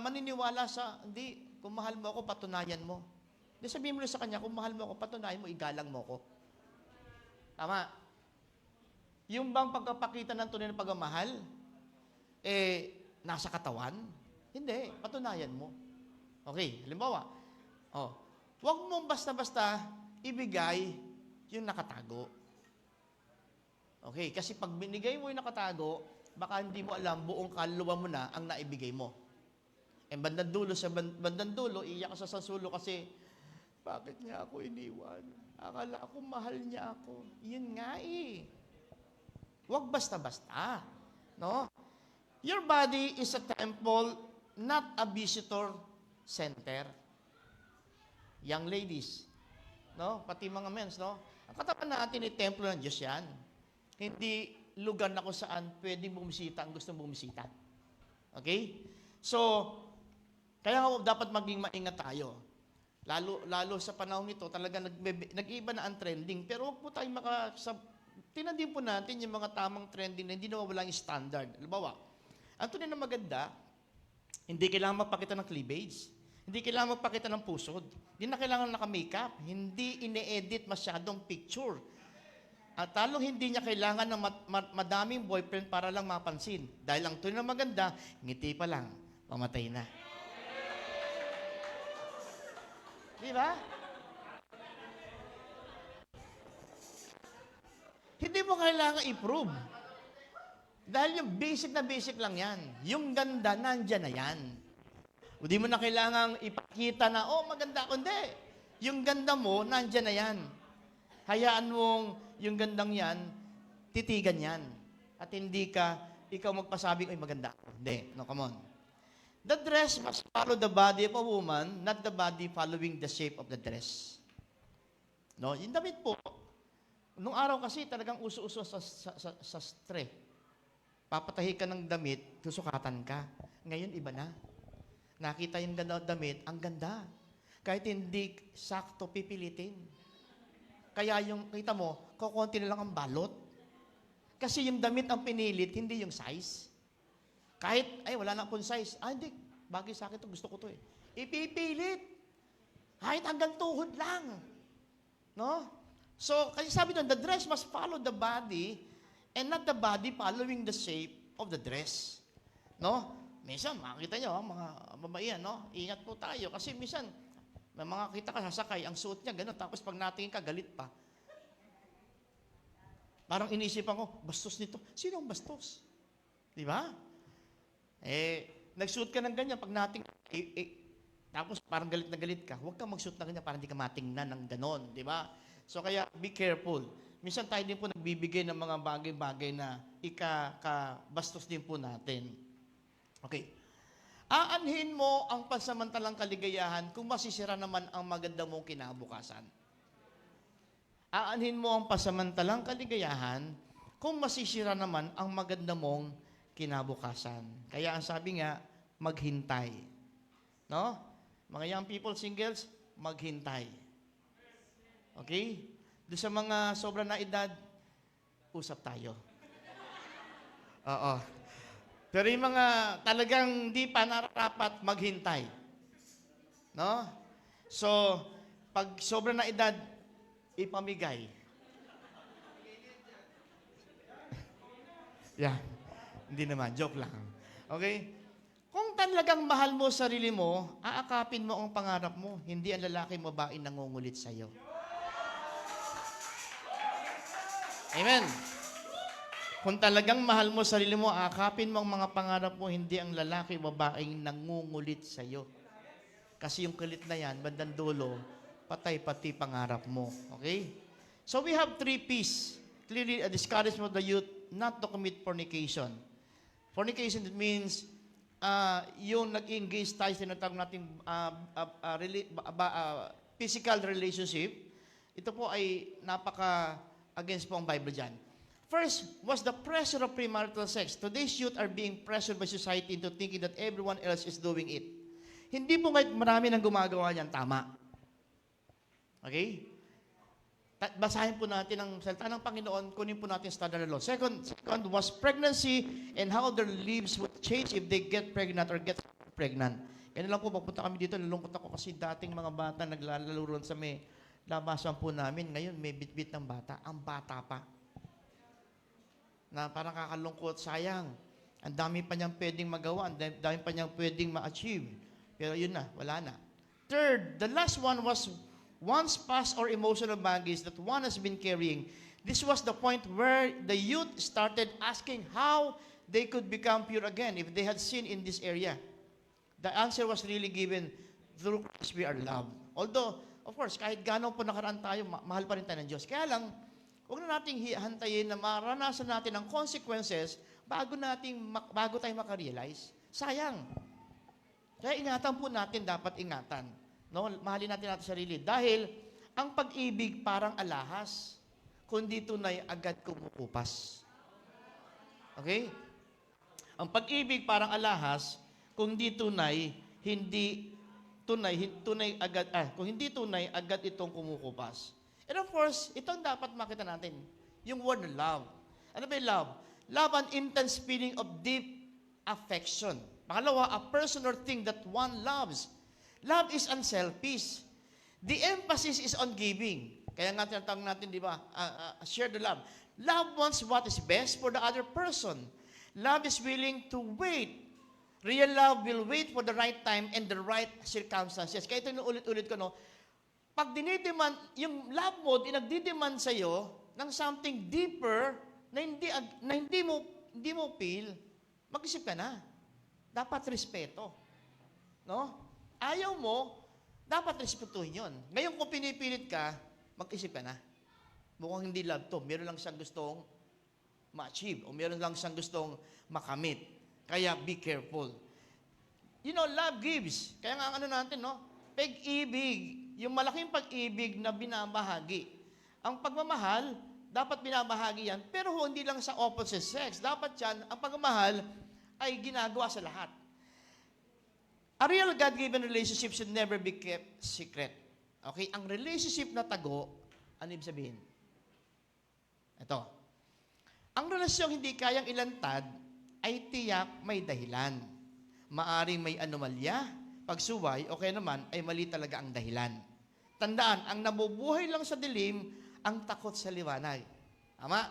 maniniwala sa, hindi, kung mahal mo ako, patunayan mo. Hindi sabihin mo na sa kanya, kung mahal mo ako, patunayan mo, igalang mo ako. Tama. Yung bang pagkapakita ng tunay na pagmamahal, nasa katawan? Hindi, patunayan mo. Okay, halimbawa, wag mong basta-basta ibigay yung nakatago. Okay, kasi pag binigay mo yung nakatago, baka hindi mo alam buong kaluluwa mo na ang naibigay mo. Bandang dulo, sa bandang dulo, iiyak ka sa sasulo kasi, bakit niya ako iniwan? Akala ko mahal niya ako. Yun nga eh. Huwag basta-basta. No? Your body is a temple, not a visitor center. Young ladies, no? Pati mga men's, no? Ang katawan natin ay templo ng Diyos yan. Hindi lugar na kung saan pwedeng bumisita ang gustong bumisita. Okay? So, kaya dapat maging maingat tayo. Lalo sa panahon nito, talaga nag-iba na ang trending. Pero huwag po tayong tinandin po natin yung mga tamang trending na hindi nawawala yung standard. Halimbawa, ang tunay na maganda, hindi kailangan magpakita ng cleavage. Hindi kailangan magpakita ng pusod. Hindi na kailangan naka-makeup. Hindi ine-edit masyadong picture. At talong hindi niya kailangan ng madaming boyfriend para lang mapansin. Dahil ang tunay na maganda, ngiti pa lang, pamatay na. Di ba? Hindi mo kailangan i-prove. Dahil yung basic na basic lang yan. Yung ganda, nandyan na yan. Hindi mo na kailangang ipakita na, maganda ako. Hindi. Yung ganda mo, nandyan na yan. Hayaan mong yung gandang yan, titigan yan. At hindi ka, ikaw magpasabing, ay maganda ako. Hindi. No, come on. The dress must follow the body of a woman, not the body following the shape of the dress. No, yung damit po, nung araw kasi talagang uso-uso sa stre. Papatahi ka ng damit, susukatan ka. Ngayon, iba na. Nakita yung ganda ng damit, ang ganda. Kahit hindi sakto pipilitin. Kaya yung, kita mo, kukunti na lang ang balot. Kasi yung damit ang pinilit, hindi yung size. Kahit, wala na akong size. Hindi, bagay sa akin to, gusto ko to eh. Ipipilit. Kahit hanggang tuhod lang. No? So, kasi sabi doon, the dress must follow the body and not the body following the shape of the dress. No? Minsan, makikita nyo, mga babae, no? Ingat po tayo. Kasi minsan, may mga kita ka sasakay, ang suot niya, gano'n. Tapos pag natingin ka, galit pa. Parang iniisipan ko, bastos nito. Sino ang bastos? Di ba? Nagsuot ka ng ganyan, pag nating, tapos parang galit na galit ka, huwag kang magsuot na ganyan para hindi ka matingnan ng ganon, di ba? So kaya, be careful. Minsan tayo din po nagbibigay ng mga bagay-bagay na bastos din po natin. Okay. Aanhin mo ang pansamantalang kaligayahan kung masisira naman ang maganda mong kinabukasan. Aanhin mo ang pansamantalang kaligayahan kung masisira naman ang maganda mong kinabukasan. Kaya ang sabi nga, maghintay. No? Mga young people, singles, maghintay. Okay? Doon sa mga sobra na edad, usap tayo. Oo. Pero yung mga talagang di pa nararapat, maghintay. No? So, pag sobra na edad, ipamigay. Yeah. Hindi naman, joke lang. Okay? Kung talagang mahal mo sarili mo, aakapin mo ang pangarap mo. Hindi ang lalaki mo babae nangungulit sa'yo. Amen. Kung talagang mahal mo sarili mo, aakapin mo ang mga pangarap mo, hindi ang lalaki babaeng nangungulit sa'yo. Kasi yung kulit na yan, bandang dulo, patay pati pangarap mo. Okay? So we have 3 P's. Clearly, a discouragement of the youth not to commit fornication. Fornication, it means yung nag-engage tayo, tinatawag natin physical relationship. Ito po ay napaka-against po ang Bible dyan. First was the pressure of premarital sex. Today's youth are being pressured by society into thinking that everyone else is doing it. Hindi po kahit marami nang gumagawa niyan, tama. Okay? Basahin po natin ang salita ng Panginoon, kunin po natin standard law. Second was pregnancy and how their lives would change if they get pregnant or get pregnant. Kaya lang po, pagpunta kami dito, nalungkot ako kasi dating mga bata naglalaro ron sa may labasan po namin. Ngayon, may bitbit ng bata. Ang bata pa. Na parang kakalungkot, sayang. Ang dami pa niyang pwedeng magawa, ang dami pa niyang pwedeng ma-achieve. Pero yun na, wala na. Third, the last one was once past or emotional baggage that one has been carrying. This was the point where the youth started asking how they could become pure again if they had sin in this area. The answer was really given through Christ we are loved. Although, of course, kahit gano'n po nakaraan tayo, mahal pa rin tayo ng Diyos. Kaya lang, huwag na nating hantayin na maranasan natin ang consequences bago tayo makarealize. Sayang. Kaya ingatan po natin, dapat ingatan. No? Mahalin natin sarili. Dahil, ang pag-ibig parang alahas, kundi tunay agad kumukupas. Okay? Ang pag-ibig parang alahas, kung hindi tunay, kung hindi tunay, agad itong kumukupas. And of course, itong dapat makita natin, yung word na love. Ano ba yung love? Love, an intense feeling of deep affection. Pangalawa, a person or thing that one loves. Love is unselfish. The emphasis is on giving. Kaya nga tinatawag natin, di ba, share the love. Love wants what is best for the other person. Love is willing to wait. Real love will wait for the right time and the right circumstances. Kaya ito yung ulit-ulit ko, no? Pag dinidemand, yung love mo, nagdidemand sa'yo ng something deeper na hindi mo feel, mag-isip ka na. Dapat respeto. No? Ayaw mo, dapat respetuhin yun. Ngayon, kung pinipilit ka, mag-isip ka na. Mukhang hindi love to. Meron lang siyang gustong ma-achieve o meron lang siyang gustong makamit. Kaya be careful. You know, love gives. Kaya nga ano natin, no? Pag-ibig, yung malaking pag-ibig na binabahagi. Ang pagmamahal, dapat binabahagi yan, pero hindi lang sa opposite sex. Dapat yan, ang pagmamahal ay ginagawa sa lahat. A real God-given relationship should never be kept secret. Okay? Ang relationship na tago, ano ibig sabihin? Ito. Ang relasyong hindi kayang ilantad ay tiyak may dahilan. Maaring may anomalya, pagsuway, o kaya naman ay mali talaga ang dahilan. Tandaan, ang nabubuhay lang sa dilim, ang takot sa liwanag. Tama?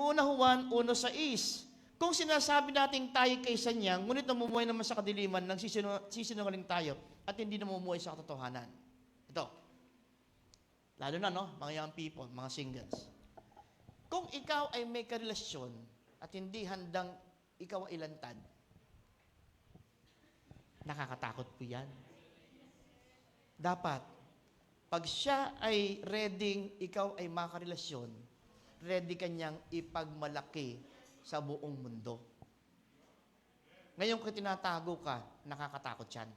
Una Juan 1:6. Kung sinasabi natin tayo kaysa niya, ngunit namumuhay naman sa kadiliman, nagsisinungaling tayo at hindi namumuhay sa katotohanan. Ito. Lalo na, no? Mga young people, mga singles. Kung ikaw ay may karelasyon at hindi handang ikaw ay ilantad, nakakatakot po yan. Dapat, pag siya ay ready, ikaw ay makarelasyon, ready kanyang ipagmalaki sa buong mundo. Ngayon kung tinatago ka, nakakatakot yan.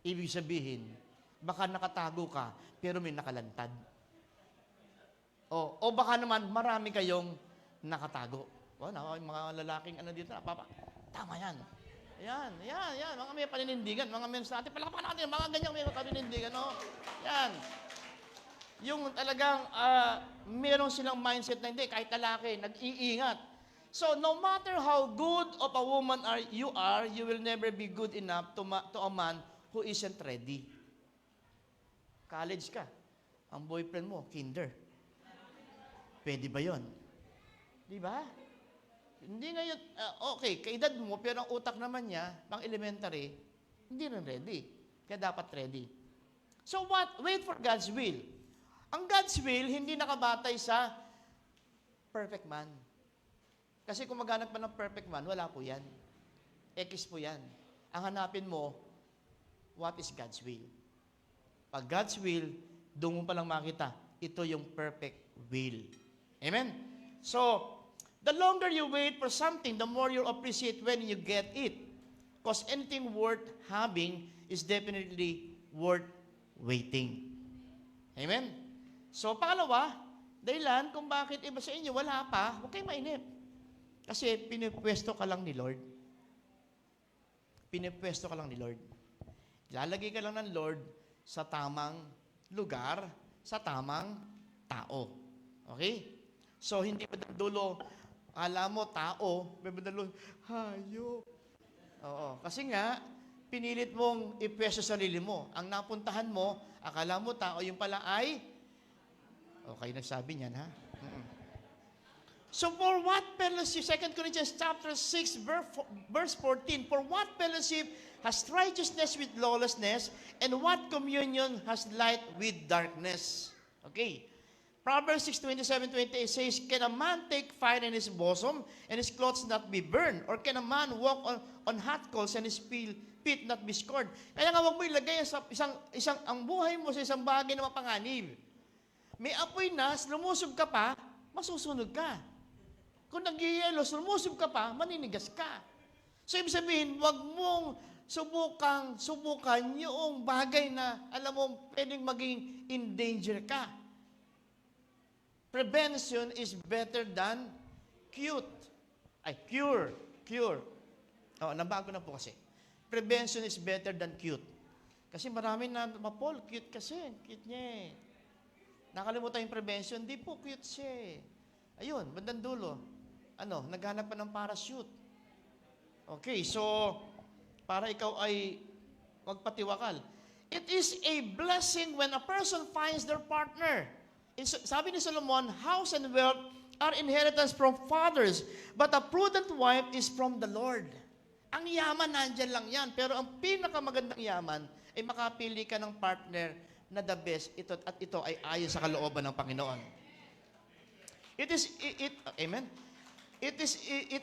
Ibig sabihin, baka nakatago ka, pero may nakalantad. O baka naman, marami kayong nakatago. O, yung mga lalaking dito, tama yan. Yan, mga may paninindigan, mga men sa atin, palakapakan natin, mga ganyang may paninindigan, no? Yan. Yung talagang, meron silang mindset na hindi, kahit lalaki, nag-iingat. So, no matter how good of a woman you are, you will never be good enough to a man who isn't ready. College ka, ang boyfriend mo, kinder. Pwede ba yon? Di ba? Hindi ngayon, okay, kaedad mo, pero ang utak naman niya, pang elementary, hindi rin ready. Kaya dapat ready. So what? Wait for God's will. Ang God's will, hindi nakabatay sa perfect man. Kasi kung maghanap pa ng perfect man, wala po yan. X po yan. Ang hanapin mo, what is God's will? Pag God's will, doon mo palang makita, ito yung perfect will. Amen? So, the longer you wait for something, the more you appreciate when you get it. Because anything worth having is definitely worth waiting. Amen? So, pangalawa, dahilan kung bakit iba sa inyo, wala pa, huwag kayo mainip. Kasi pinipwesto ka lang ni Lord. Pinipwesto ka lang ni Lord. Lalagay ka lang ng Lord sa tamang lugar, sa tamang tao. Okay? So, hindi pa dulo, alam mo, tao, may dulo, hayop. Oo. Kasi nga, pinilit mong ipwesto sa sarili mo. Ang napuntahan mo, akala mo tao, yung pala ay, okay, nagsabi niyan, ha? So for what fellowship, 2 Corinthians chapter 6, verse 14, for what fellowship has righteousness with lawlessness, and what communion has light with darkness? Okay. Proverbs 6:27-28 says, can a man take fire in his bosom, and his clothes not be burned? Or can a man walk on hot coals, and his feet not be scorched? Kaya nga huwag mo ilagay sa ang buhay mo sa isang bagay na mapanganib. May apoy na, lumusob ka pa, masusunog ka. Kung nagyayelo, lumusob ka pa, maninigas ka. So, ibig sabihin, huwag mong subukan yung bagay na, alam mo, pwedeng maging in danger ka. Prevention is better than cure. Oh, nabago na po kasi. Prevention is better than cute. Kasi marami na, Paul, cute kasi. Cute niya eh. Nakalimutan yung prevention, di po cute siya eh. Ayun, bandang dulo. Naghanap pa ng parachute. Okay, so, para ikaw ay magpatiwakal. It is a blessing when a person finds their partner. Sabi ni Solomon, house and wealth are inheritance from fathers, but a prudent wife is from the Lord. Ang yaman, nandyan lang yan. Pero ang pinakamagandang yaman ay makapili ka ng partner na the best. Ito ay ayon sa kalooban ng Panginoon. Amen? It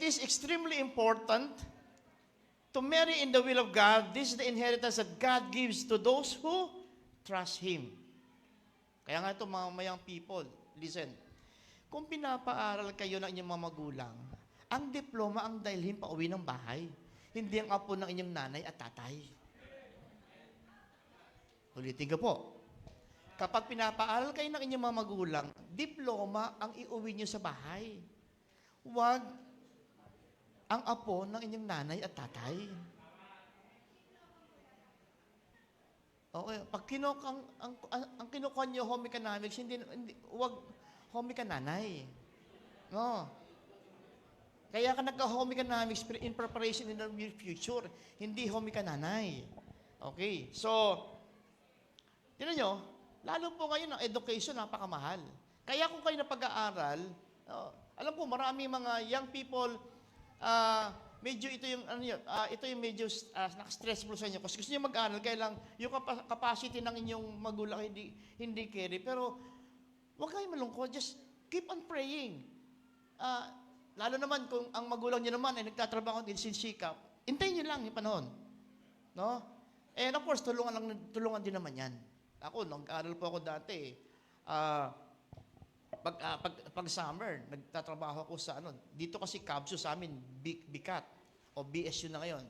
is extremely important to marry in the will of God. This is the inheritance that God gives to those who trust Him. Kaya nga ito, mga mayang people, listen. Kung pinapaaral kayo ng inyong mga magulang, ang diploma ang dalhin pa uwi ng bahay. Hindi ang apo ng inyong nanay at tatay. Ulitin ko po. Kapag pinapaaral kayo ng inyong mga magulang, diploma ang iuwi nyo sa bahay. Huwag ang apo ng inyong nanay at tatay. Okay, pag ang kinukuha nyo home economics, huwag home nanay. No. Kaya ka nagka-home economics in preparation in the near future, hindi home nanay. Okay, so, tinan nyo, lalo po ngayon ang education, napakamahal. Kaya kung kayo napag-aaral, alam ko, marami mga young people, medyo ito yung medyo naka-stressful sa inyo. Kasi gusto niyo mag-aral, kaya lang yung capacity ng inyong magulang hindi carry. Pero, huwag kayong malungkot. Just keep on praying. Lalo naman kung ang magulang niyo naman ay nagtatrabaho din sinsikap, hintayin niyo lang yung panahon. No? And of course, tulungan din naman yan. Ako, nag-aaral po ako dati. Pag summer, nagtatrabaho ako sa dito kasi Cabso sa amin, BICAT, o BSU na ngayon.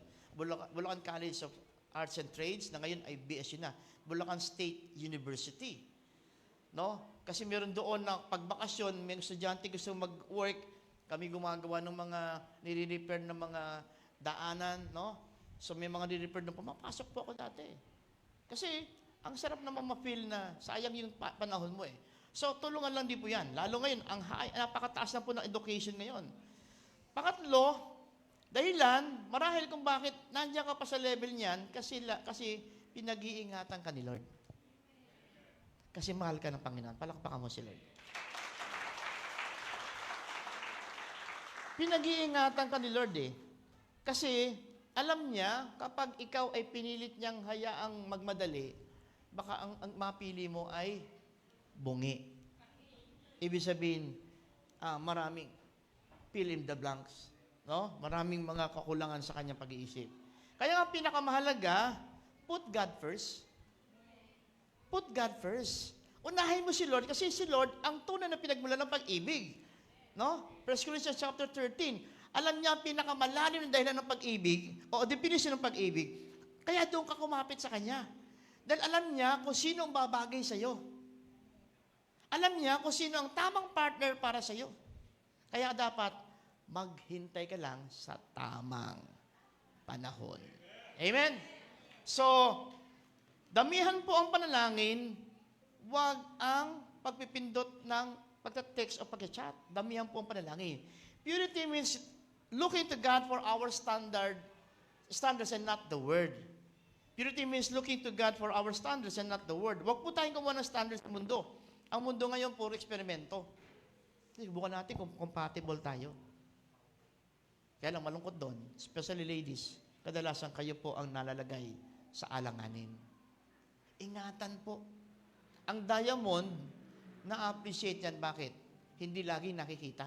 Bulacan College of Arts and Trades, na ngayon ay BSU na. Bulacan State University. No? Kasi meron doon na pagbakasyon, may estudyante gusto mag-work, kami gumagawa ng mga nire-repair ng mga daanan, no? So may mga nire-repair na pumapasok po ako dati. Kasi, ang sarap naman ma-feel na sayang yung panahon mo eh. So, tulungan lang din po yan. Lalo ngayon, napakataas na po ng education ngayon. Pangatlo, dahilan, marahil kung bakit nandiyan ka pa sa level niyan, kasi pinag-iingatan ka ni Lord. Kasi mahal ka ng Panginoon. Palakpakan mo si Lord. Pinag-iingatan ka ni Lord eh. Kasi, alam niya, kapag ikaw ay pinilit niyang hayaang magmadali, baka ang mapili mo ay bungi. Ibig sabihin, maraming fill in the blanks. No? Maraming mga kakulangan sa kanyang pag-iisip. Kaya nga pinakamahalaga, put God first. Put God first. Unahin mo si Lord kasi si Lord ang tunay na pinagmulan ng pag-ibig. No? 1 Corinthians chapter 13. Alam niya ang pinakamalalim na dahilan ng pag-ibig o definition ng pag-ibig. Kaya doon ka kumapit sa Kanya. Dahil alam niya kung sino ang babagay sa iyo. Alam niya kung sino ang tamang partner para sa iyo. Kaya dapat maghintay ka lang sa tamang panahon. Amen? So, damihan po ang panalangin, wag ang pagpipindot ng pagta-text o pagka-chat. Damihan po ang panalangin. Purity means looking to God for our standards and not the Word. Purity means looking to God for our standards and not the Word. Huwag po tayong kumuha ng standards sa mundo. Ang mundo ngayon, puro eksperimento. Subukan natin kung compatible tayo. Kaya lang malungkot doon, especially ladies, kadalasan kayo po ang nalalagay sa alanganin. Ingatan po. Ang diamond, na-appreciate yan. Bakit? Hindi lagi nakikita.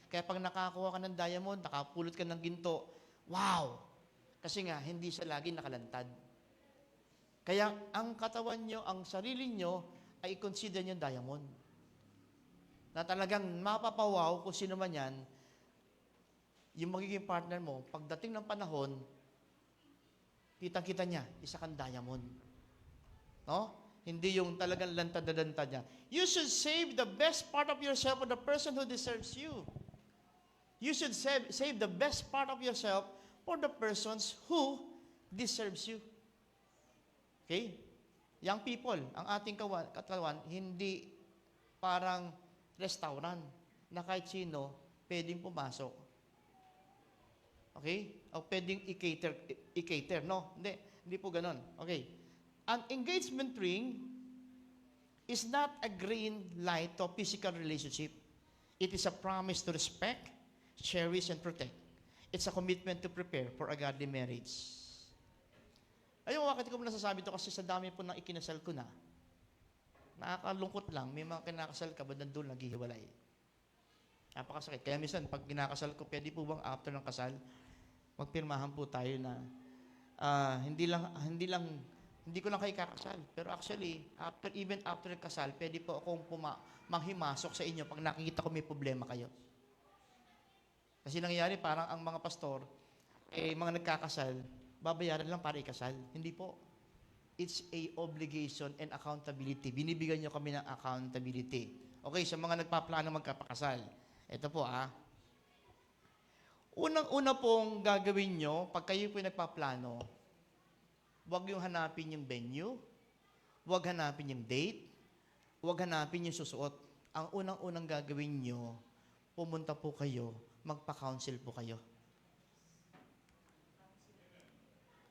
Kaya pag nakakuha ka ng diamond, nakapulot ka ng ginto, wow! Kasi nga, hindi siya lagi nakalantad. Kaya ang katawan nyo, ang sarili nyo, ay i-consider nyo diamond. Na talagang mapapawaw kung sino man yan, yung magiging partner mo, pagdating ng panahon, kitang-kita niya, isa kang diamond. No? Hindi yung talagang lantad na lantad niya. You should save the best part of yourself for the person who deserves you. You should save the best part of yourself for the persons who deserves you. Okay? Young people, ang ating katawan, hindi parang restaurant na kahit sino pwedeng pumasok. Okay? O pwedeng i-cater. No? Hindi po ganon. Okay. An engagement ring is not a green light to a physical relationship. It is a promise to respect, cherish, and protect. It's a commitment to prepare for a godly marriage. Ayun, bakit ko nasasabi ito kasi sa dami po nang ikinasal ko na, nakakalungkot lang, may mga kinakasal ka ba nandun naghihiwalay. Napakasakit. Kaya minsan, pag kinakasal ko, pwede po bang after ng kasal, magpirmahan po tayo na hindi ko lang kayo kakasal. Pero actually, even after kasal, pwede po akong manghimasok sa inyo pag nakikita ko may problema kayo. Kasi nangyayari, parang ang mga pastor, mga nagkakasal, babayaran lang para ikasal. Hindi po. It's a obligation and accountability. Binibigyan nyo kami ng accountability. Okay, sa mga nagpaplano magkapakasal. Ito po, Unang-una pong gagawin nyo, pag kayo po nagpaplano, huwag yung hanapin yung venue, huwag hanapin yung date, huwag hanapin yung susuot. Ang unang-unang gagawin nyo, pumunta po kayo, magpa-counsel po kayo.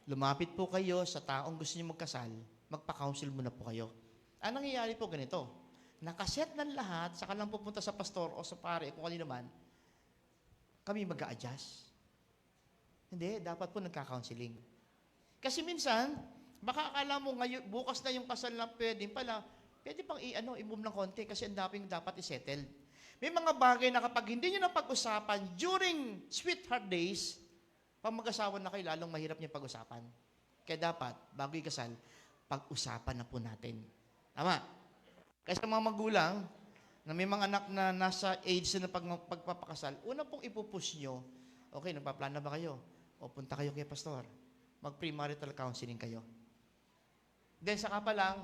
Lumapit po kayo sa taong gusto nyo magkasal, magpa-counsel muna po kayo. Ang nangyayari po ganito, nakaset ng lahat, saka lang pupunta sa pastor o sa pare, kung kanino man, kami mag-a-adjust. Hindi, dapat po nagka-counseling. Kasi minsan, baka akala mo ngayon, bukas na yung kasal na pwede pang i-move ng konti kasi ang dapat i-settle. May mga bagay na kapag hindi nyo na pag-usapan during sweetheart days, pag mag-asawa na kayo, lalong mahirap niyo pag-usapan. Kaya dapat, bago ikasal, pag-usapan na po natin. Tama? Kasi sa mga magulang, na may mga anak na nasa age na pagpapakasal, una pong ipupush nyo, okay, nagpaplano ba kayo? O punta kayo kay pastor. Mag-premarital counseling kayo. Then, saka pa lang,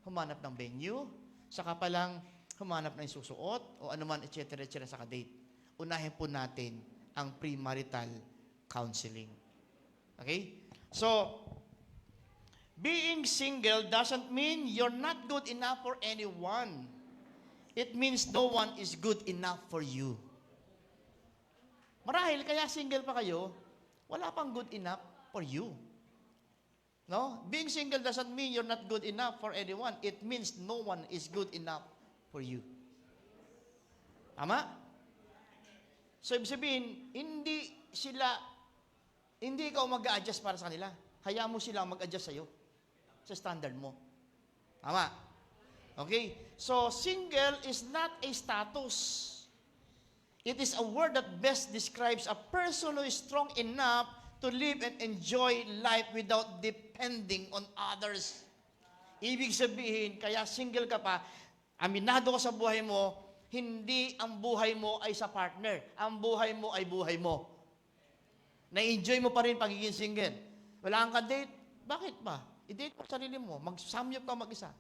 humanap ng venue, saka pa lang, humanap ng susuot, o anuman, etc., saka date. Unahin po natin ang premarital counseling. Okay? So, being single doesn't mean you're not good enough for anyone. It means no one is good enough for you. Marahil, kaya single pa kayo, wala pang good enough for you. No? Being single doesn't mean you're not good enough for anyone. It means no one is good enough for you. Tama? So, ibig sabihin, hindi ikaw mag-a-adjust para sa kanila. Hayaan mo sila mag-adjust sa'yo. Sa standard mo. Tama? Okay? So, single is not a status. It is a word that best describes a person who is strong enough to live and enjoy life without depending on others. Ibig sabihin, kaya single ka pa, aminado ka sa buhay mo, hindi ang buhay mo ay sa partner. Ang buhay mo ay buhay mo. Na-enjoy mo pa rin pagiging single. Wala kang ka-date. Bakit ba? I-date mo sarili mo. Mag-samyop ka mag-isa.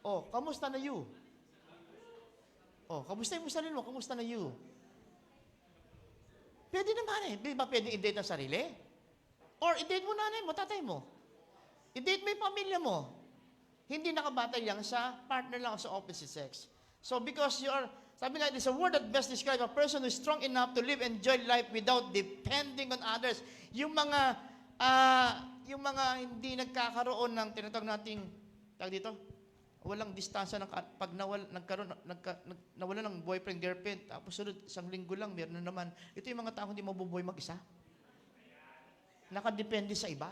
Oh, kamusta na you? Oh, kamusta mo sarili mo? Kamusta na you? Pwede naman Di ba pwedeng i-date ang sarili? Or i-date mo nanay mo, tatay mo. I-date mo yung pamilya mo. hindi nakabatay lang sa partner lang o sa opposite sex. So because you are, sabi nga, it's a word that best describes a person who is strong enough to live and enjoy life without depending on others. Yung mga hindi nagkakaroon ng tinatawag nating, tawag dito, walang distansya ng, pag nawala ng boyfriend, girlfriend, tapos sunod, isang linggo lang, meron na naman. Ito yung mga tao hindi mabubuhay mag-isa. Nakadepende sa iba.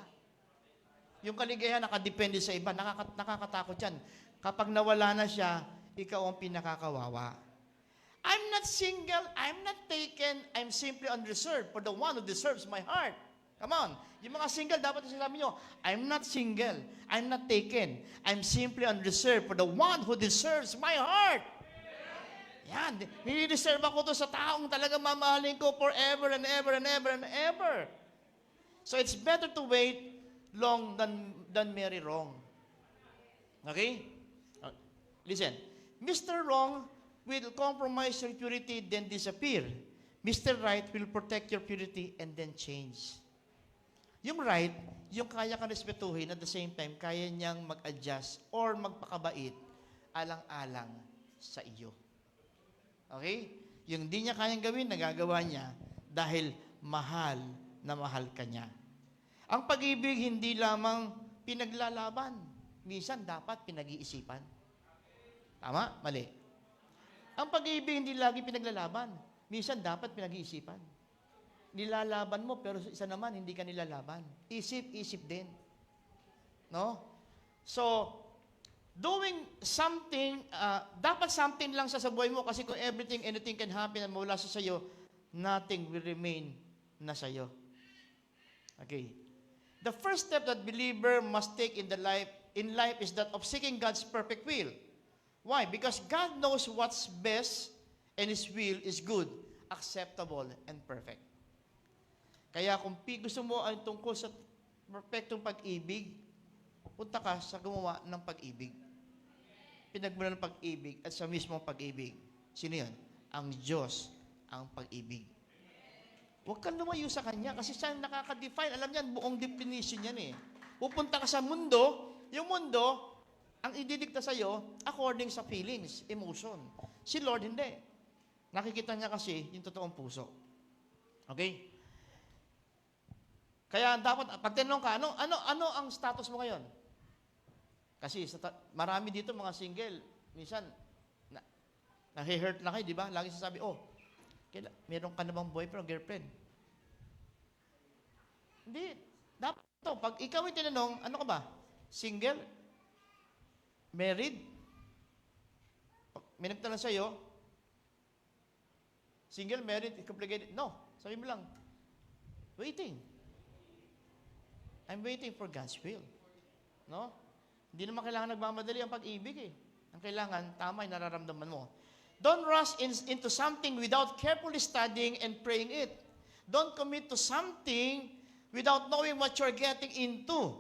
Yung kaligayahan nakadepende sa iba. Nakakatakot yan. Kapag nawala na siya, ikaw ang pinakakawawa. I'm not single, I'm not taken, I'm simply unreserved for the one who deserves my heart. Come on. Yung mga single, dapat sinasabi nyo, I'm not single, I'm not taken, I'm simply unreserved for the one who deserves my heart. Yan. Nire-reserve ako to sa taong talaga mamahalin ko forever and ever and ever and ever. So it's better to wait long than marry wrong. Okay? Listen. Mr. Wrong will compromise your purity then disappear. Mr. Right will protect your purity and then change. Yung right, yung kaya kang respetuhin at the same time, kaya niyang mag-adjust or magpakabait alang-alang sa iyo. Okay? Yung hindi niya kayang gawin, nagagawa niya dahil mahal na mahal ka niya. Ang pag-ibig hindi lamang pinaglalaban. Minsan dapat pinag-iisipan. Tama? Mali. Ang pag-ibig hindi lagi pinaglalaban. Minsan dapat pinag-iisipan. Nilalaban mo, pero isa naman, hindi ka nilalaban. Isip din. No? So, doing something, dapat something lang sa buhay mo kasi kung anything can happen and mawala sa sayo, nothing will remain na sayo. Okay. The first step that believer must take in life is that of seeking God's perfect will. Why? Because God knows what's best and His will is good, acceptable, and perfect. Kaya kung gusto mo ay tungkol sa perfectong pag-ibig, punta ka sa gumawa ng pag-ibig. Pinagmula ng pag-ibig at sa mismong pag-ibig. Sino yun? Ang Diyos ang pag-ibig. Huwag kang lumayo sa Kanya kasi siya nakaka-define. Alam niyan, buong definition yan eh. Pupunta ka sa mundo, yung mundo, ang ididikta sa'yo according sa feelings, emotion. Si Lord, hindi. Nakikita niya kasi yung totoong puso. Okay? Kaya dapat, pag tinanong ka, ano ang status mo ngayon? Kasi marami dito mga single, minsan, nahi-hurt na kayo, di ba? Lagi sasabi, meron ka na bang boyfriend o girlfriend? Hindi. Dapat ito, pag ikaw ay tinanong, ano ka ba? Single? Married? May nagtanong sa'yo, single, married, complicated? No. Sabi mo lang, waiting. I'm waiting for God's will. No? Hindi naman kailangan nagmamadali ang pag-ibig eh. Ang kailangan, tama yung nararamdaman mo. Don't rush into something without carefully studying and praying it. Don't commit to something without knowing what you're getting into.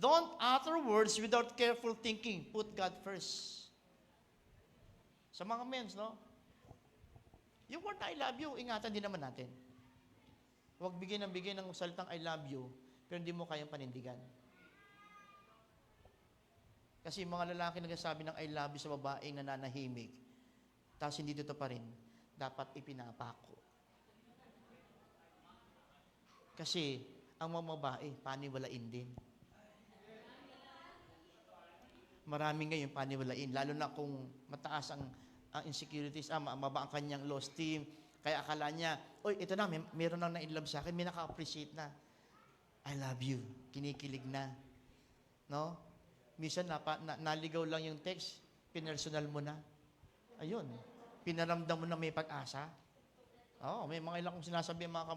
Don't utter words without careful thinking. Put God first. Sa mga mens, no? Yung word I love you, ingatan din naman natin. Huwag bigyan ng salitang I love you, pero hindi mo kayang panindigan. Kasi mga lalaki nagsasabi ng I love you sa babaeng nananahimik, tapos hindi dito pa rin, dapat ipinapako. Kasi, ang mga babae, paniwalain din. Marami ngayon paniwalain, lalo na kung mataas ang insecurities, maba ang kanyang low esteem, kaya akala niya, ito na, meron na in-love sa akin, may naka-appreciate na. I love you. Kinikilig na. No? Minsan, naligaw lang yung text, pinersonal mo na. Ayun. Pinaramdam mo na may pag-asa. May mga ilang kong sinasabi mga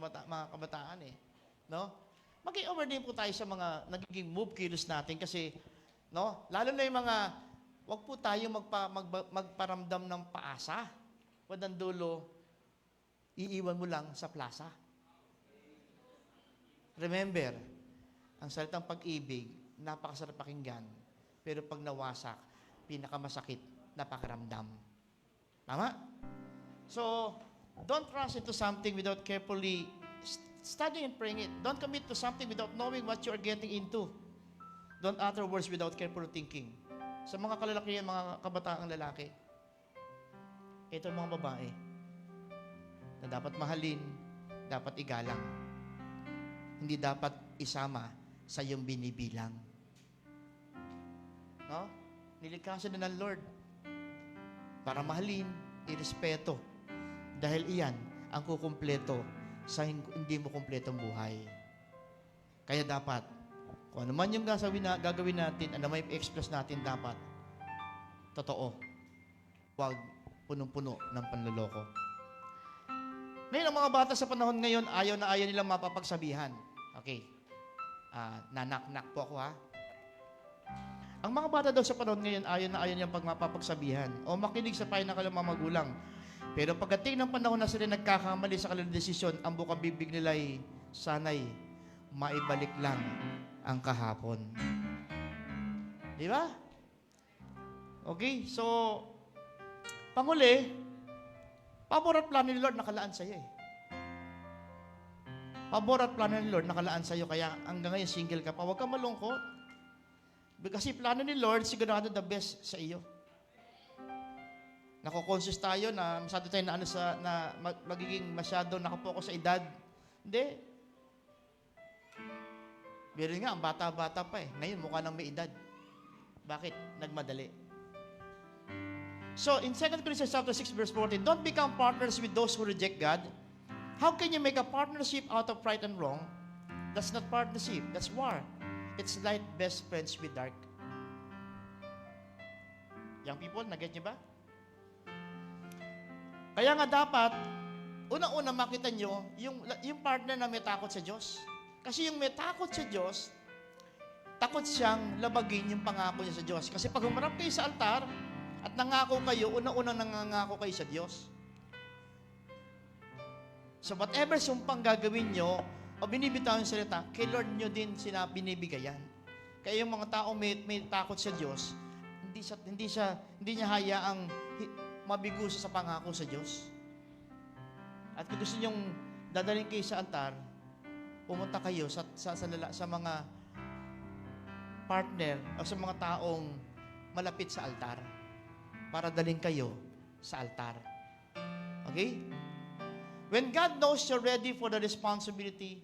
kabataan eh. No? Mag-i-over din po tayo sa mga nagiging move kilos natin kasi, no? Lalo na yung mga, wag po tayo magparamdam ng paasa. Wadang dulo, iiwan mo lang sa plaza. Remember, ang salitang pag-ibig, napakasarap pakinggan. Pero pag nawasak, pinakamasakit na pakiramdam. Tama? So, don't rush into something without carefully studying and praying it. Don't commit to something without knowing what you are getting into. Don't utter words without careful thinking. sa mga kalalakihan, mga kabataang lalaki, ito ang mga babae na dapat mahalin, dapat igalang. Hindi dapat isama sa iyong binibilang. No? Nilikha siya na ng Lord para mahalin, irespeto. Dahil iyan ang kukumpleto sa hindi mo kumpletong buhay. Kaya dapat, kung ano man yung gagawin natin, ano man yung express natin, dapat totoo. Huwag punong-puno ng panloloko. Ngayon, ang mga bata sa panahon ngayon, ayaw na ayaw nilang mapapagsabihan. Okay. Nanak-nak po ako, ha? Ang mga bata daw sa panahon ngayon, ayaw na ayaw nilang mapapagsabihan o makinig sa payo ng kanilang mga magulang. Pero pagdating ng panahon na sila nagkakamali sa kanilang desisyon, ang bukang bibig nila ay sanay maibalik lang ang kahapon. Di ba? Okay, so, panghuli, pabor at plano ni Lord nakalaan sa iyo eh. Pabor at plano ni Lord nakalaan sa iyo, kaya hanggang ngayon single ka pa, huwag kang malungkot. Kasi plano ni Lord, sigurado the best sa iyo. Nako-conscious tayo na masyado tayo magiging masyado nakapokus sa edad. Hindi. Pero nga, ang bata-bata pa eh. Ngayon, mukha nang may edad. Bakit? Nagmadali. So, in 2 Corinthians chapter 6, verse 14, don't become partners with those who reject God. How can you make a partnership out of right and wrong? That's not partnership. That's war. It's like best friends with dark. Young people, nag-get niyo ba? Kaya nga dapat, unang-una makita nyo, yung partner na may takot sa Diyos. Kasi yung may takot sa Diyos, takot siyang labagin yung pangako niya sa Diyos. Kasi pag humarap kayo sa altar, at nangako kayo, unang-unang nangangako kayo sa Diyos. So whatever sumpang gagawin nyo, o binibitaw yung salita, kay Lord nyo din binibigayan. Kaya yung mga tao may takot sa Diyos, hindi niya hayaang mabigo siya sa pangako sa Diyos. At kung gusto nyong dadalhin kayo sa altar, pumunta kayo sa mga partner o sa mga taong malapit sa altar para dalhin kayo sa altar. Okay? When God knows you're ready for the responsibility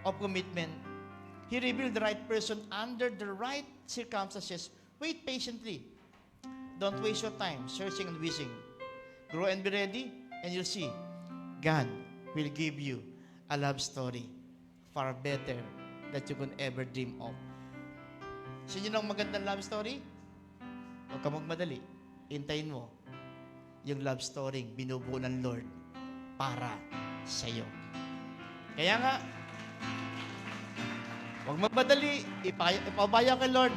of commitment, He revealed the right person under the right circumstances. Wait patiently. Don't waste your time searching and wishing. Grow and be ready, and you'll see God will give you a love story far better that you can ever dream of. So yun ang magandang love story? Huwag ka magmadali. Hintayin mo yung love story binubuo ng Lord para sa iyo. Kaya nga, huwag magmadali. Ipabaya kay Lord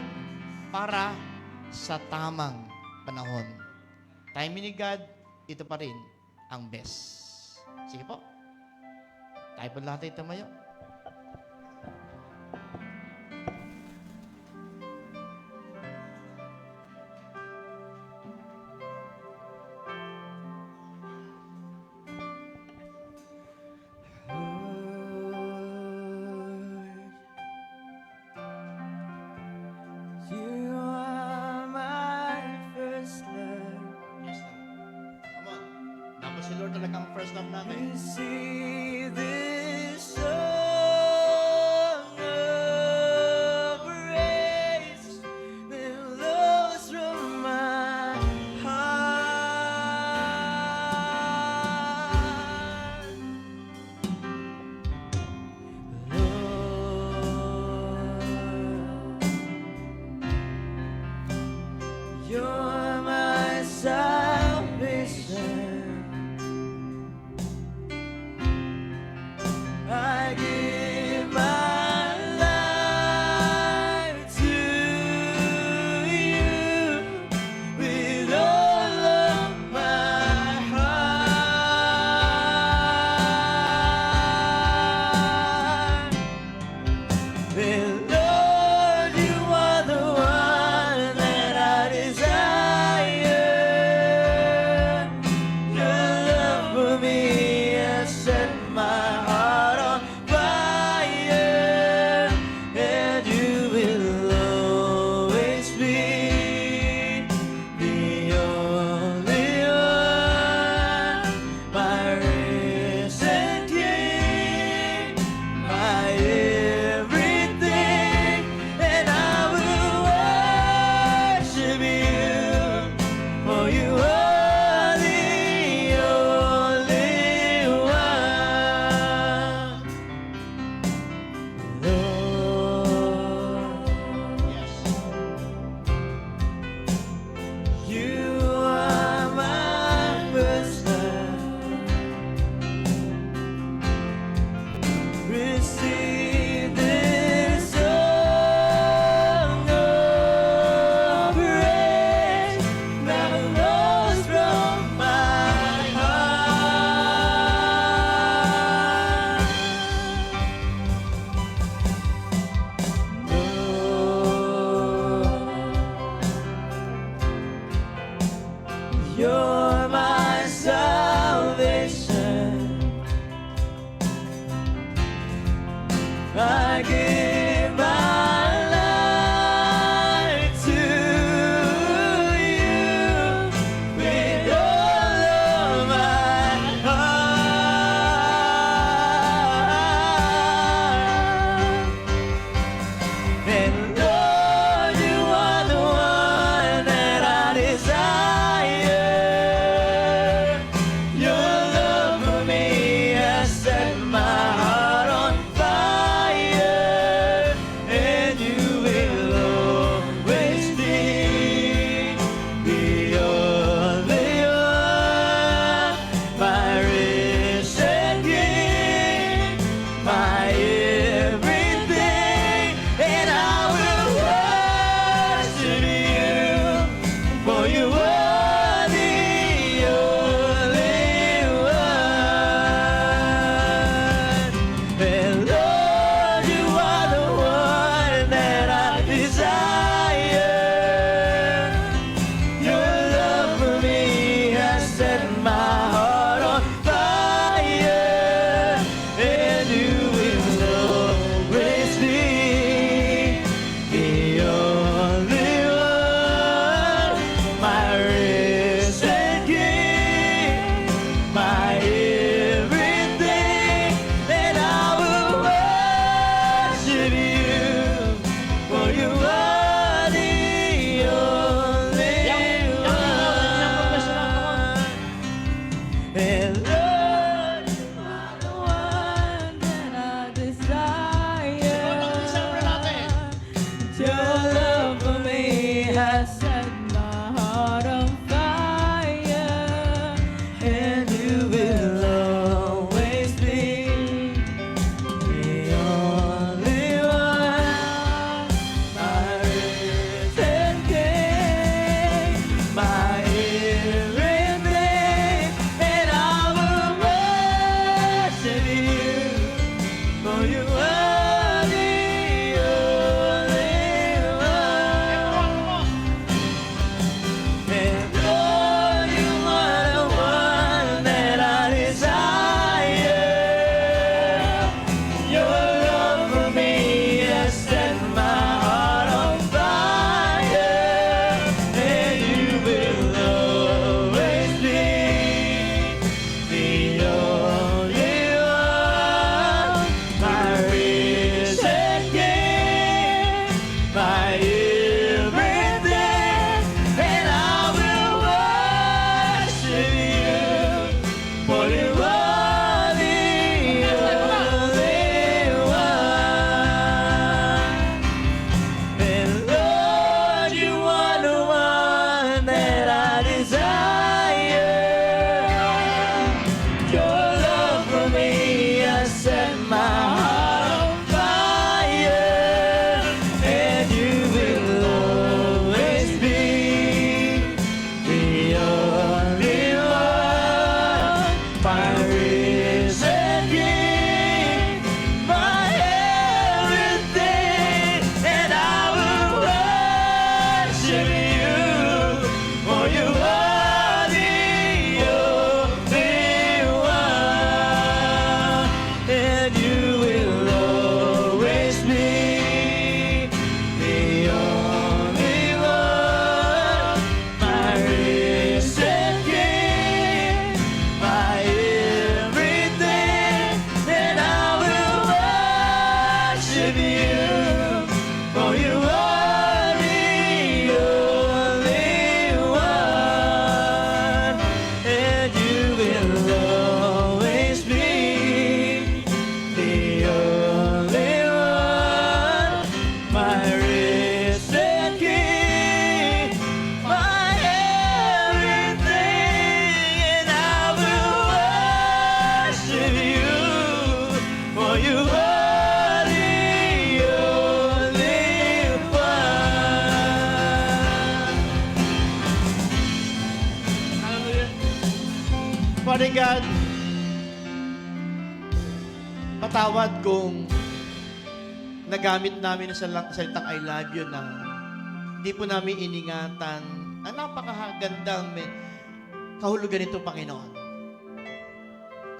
para sa tamang panahon. Timing ni God, ito pa rin ang best. Sige po. Tayo po lahat ay tumayo. You are my first love. Yes, Lord. Come on. Tapos si Lord talagang first love natin. See this song of praise that flows from my heart. Lord, you're my salvation. worship you, for you are the only one, and you will always be the only one, my risen King, my everything, and I will worship you, for you are the only one, and you will always be the only one, my risen King, my everything, and I will worship you, for you are the only one. Hallelujah. Father God, patawad kung nagamit namin sa salitang I love you na hindi po namin iningatan ang napakagandang kahulugan nito, Panginoon.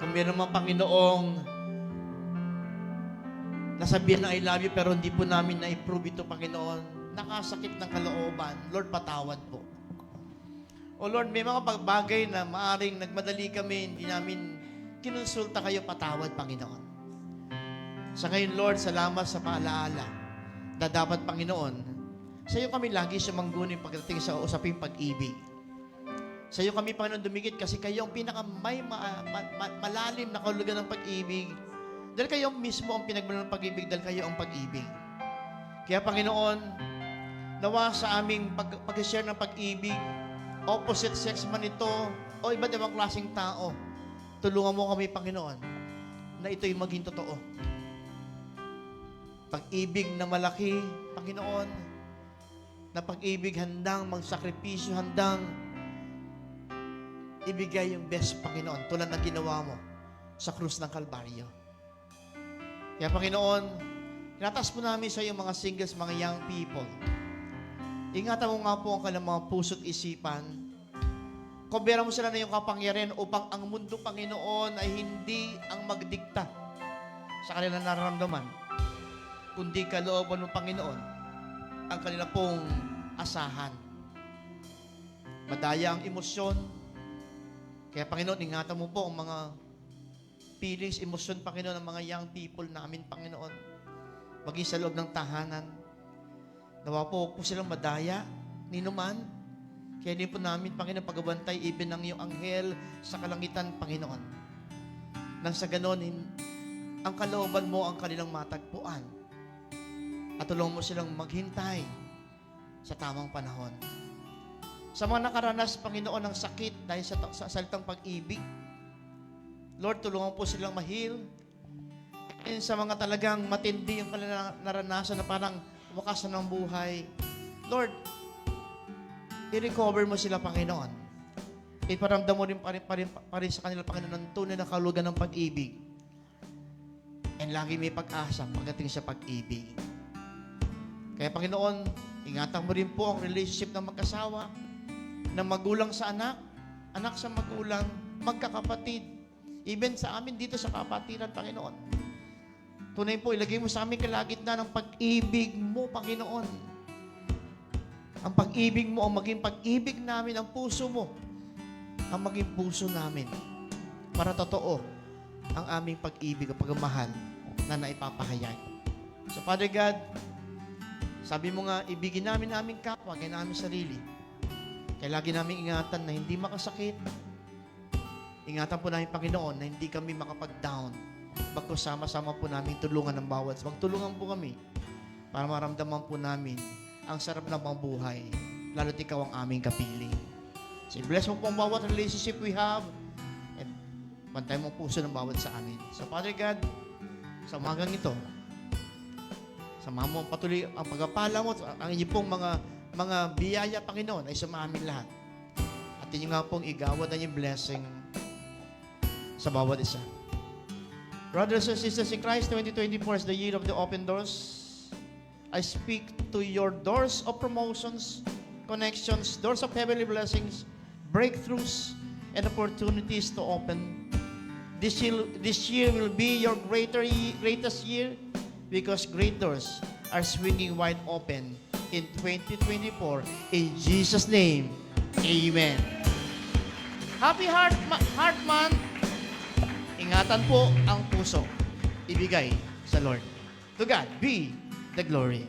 Kung meron mang Panginoong nasabihan na I love you pero hindi po namin na-approve ito, Panginoon, nakasakit ng kalooban, Lord, patawad po. O Lord, may mga pagbagay na maaring nagmadali kami, hindi namin kinonsulta kayo, patawad, Panginoon. Sa ngayon, Lord, salamat sa paalaala na dapat, Panginoon, sa iyo kami lagi sumangguni pagdating sa usaping pag-ibig. Sa iyo kami, Panginoon, dumikit kasi kayo ang malalim na kahulugan ng pag-ibig. Dahil kayo mismo ang pinagmulan ng pag-ibig, dahil kayo ang pag-ibig. Kaya, Panginoon, nawa sa aming pag-share ng pag-ibig, opposite sex man ito, o iba't ibang klaseng tao, tulungan mo kami, Panginoon, na ito'y maging totoo. Pag-ibig na malaki, Panginoon, na pag-ibig handang magsakripisyo, handang ibigay yung best, Panginoon, tulad ng ginawa mo sa krus ng Kalbaryo. Kaya, Panginoon, tinataas po namin sa iyo mga singles, mga young people. Ingatan mo nga po ang kanilang mga puso't isipan. Kumbera mo sila na yung kapangyarihan upang ang mundo, Panginoon, ay hindi ang magdikta sa kanilang nararamdaman, kundi kalooban ng Panginoon ang kanila pong asahan. Madaya ang emosyon. Kaya, Panginoon, ingatan mo po ang mga feelings, emosyon, Panginoon, ng mga young people namin, Panginoon. Maging sa loob ng tahanan. Nawa po silang madaya, ninuman. Kaya din po namin, Panginoon, pagbabantay, even ng iyong anghel sa kalangitan, Panginoon. Nang sa ganon, ang kalooban mo ang kanilang matagpuan. At tulungan mo silang maghintay sa tamang panahon. Sa mga nakaranas, Panginoon, ng sakit dahil sa salitang pag-ibig, Lord, tulungan po silang ma-heal. And sa mga talagang matindi yung kanilang naranasan na parang wakasan ng buhay, Lord, i-recover mo sila, Panginoon. Iparamdam mo rin pa rin sa kanila, Panginoon, ng tunay na kahulugan ng pag-ibig. And lagi may pag-asa pagdating sa pag-ibig. Kaya, Panginoon, ingatan mo rin po ang relationship ng mag-asawa, ng magulang sa anak, anak sa magulang, magkakapatid. Even sa amin dito sa kapatiran, Panginoon. Tunay po, ilagay mo sa amin kalagitnaan ng pag-ibig mo, Panginoon. Ang pag-ibig mo, ang maging pag-ibig namin, ang puso mo, ang maging puso namin. Para totoo, ang aming pag-ibig at pagmamahal na naipapahayag. So, Father God, sabi mo nga, ibigin namin aming kapwa, kaya namin sarili. Kaya lagi namin ingatan na hindi makasakit. Ingatan po namin, Panginoon, na hindi kami makapag-down. Magkusama-sama po namin tulungan ng bawat. Magtulungan po kami para maramdaman po namin ang sarap ng buhay, lalo't ikaw ang aming kapiling. So, bless mo po ang bawat relationship we have and pantay mo puso ng bawat sa amin. So, Father God, sa umagang ito, sama mo patuloy ang pagpapala mo, ang inyong pong mga biyaya, Panginoon, ay sa amin lahat. At inyo nga pong igawad ang inyong blessing sa bawat isa. Brothers and sisters in Christ, 2024 is the year of the open doors. I speak to your doors of promotions, connections, doors of heavenly blessings, breakthroughs, and opportunities to open. This year will be your greatest year because great doors are swinging wide open in 2024. In Jesus' name, amen. Happy Heart Month. Ingatan po ang puso. Ibigay sa Lord. To God be the glory.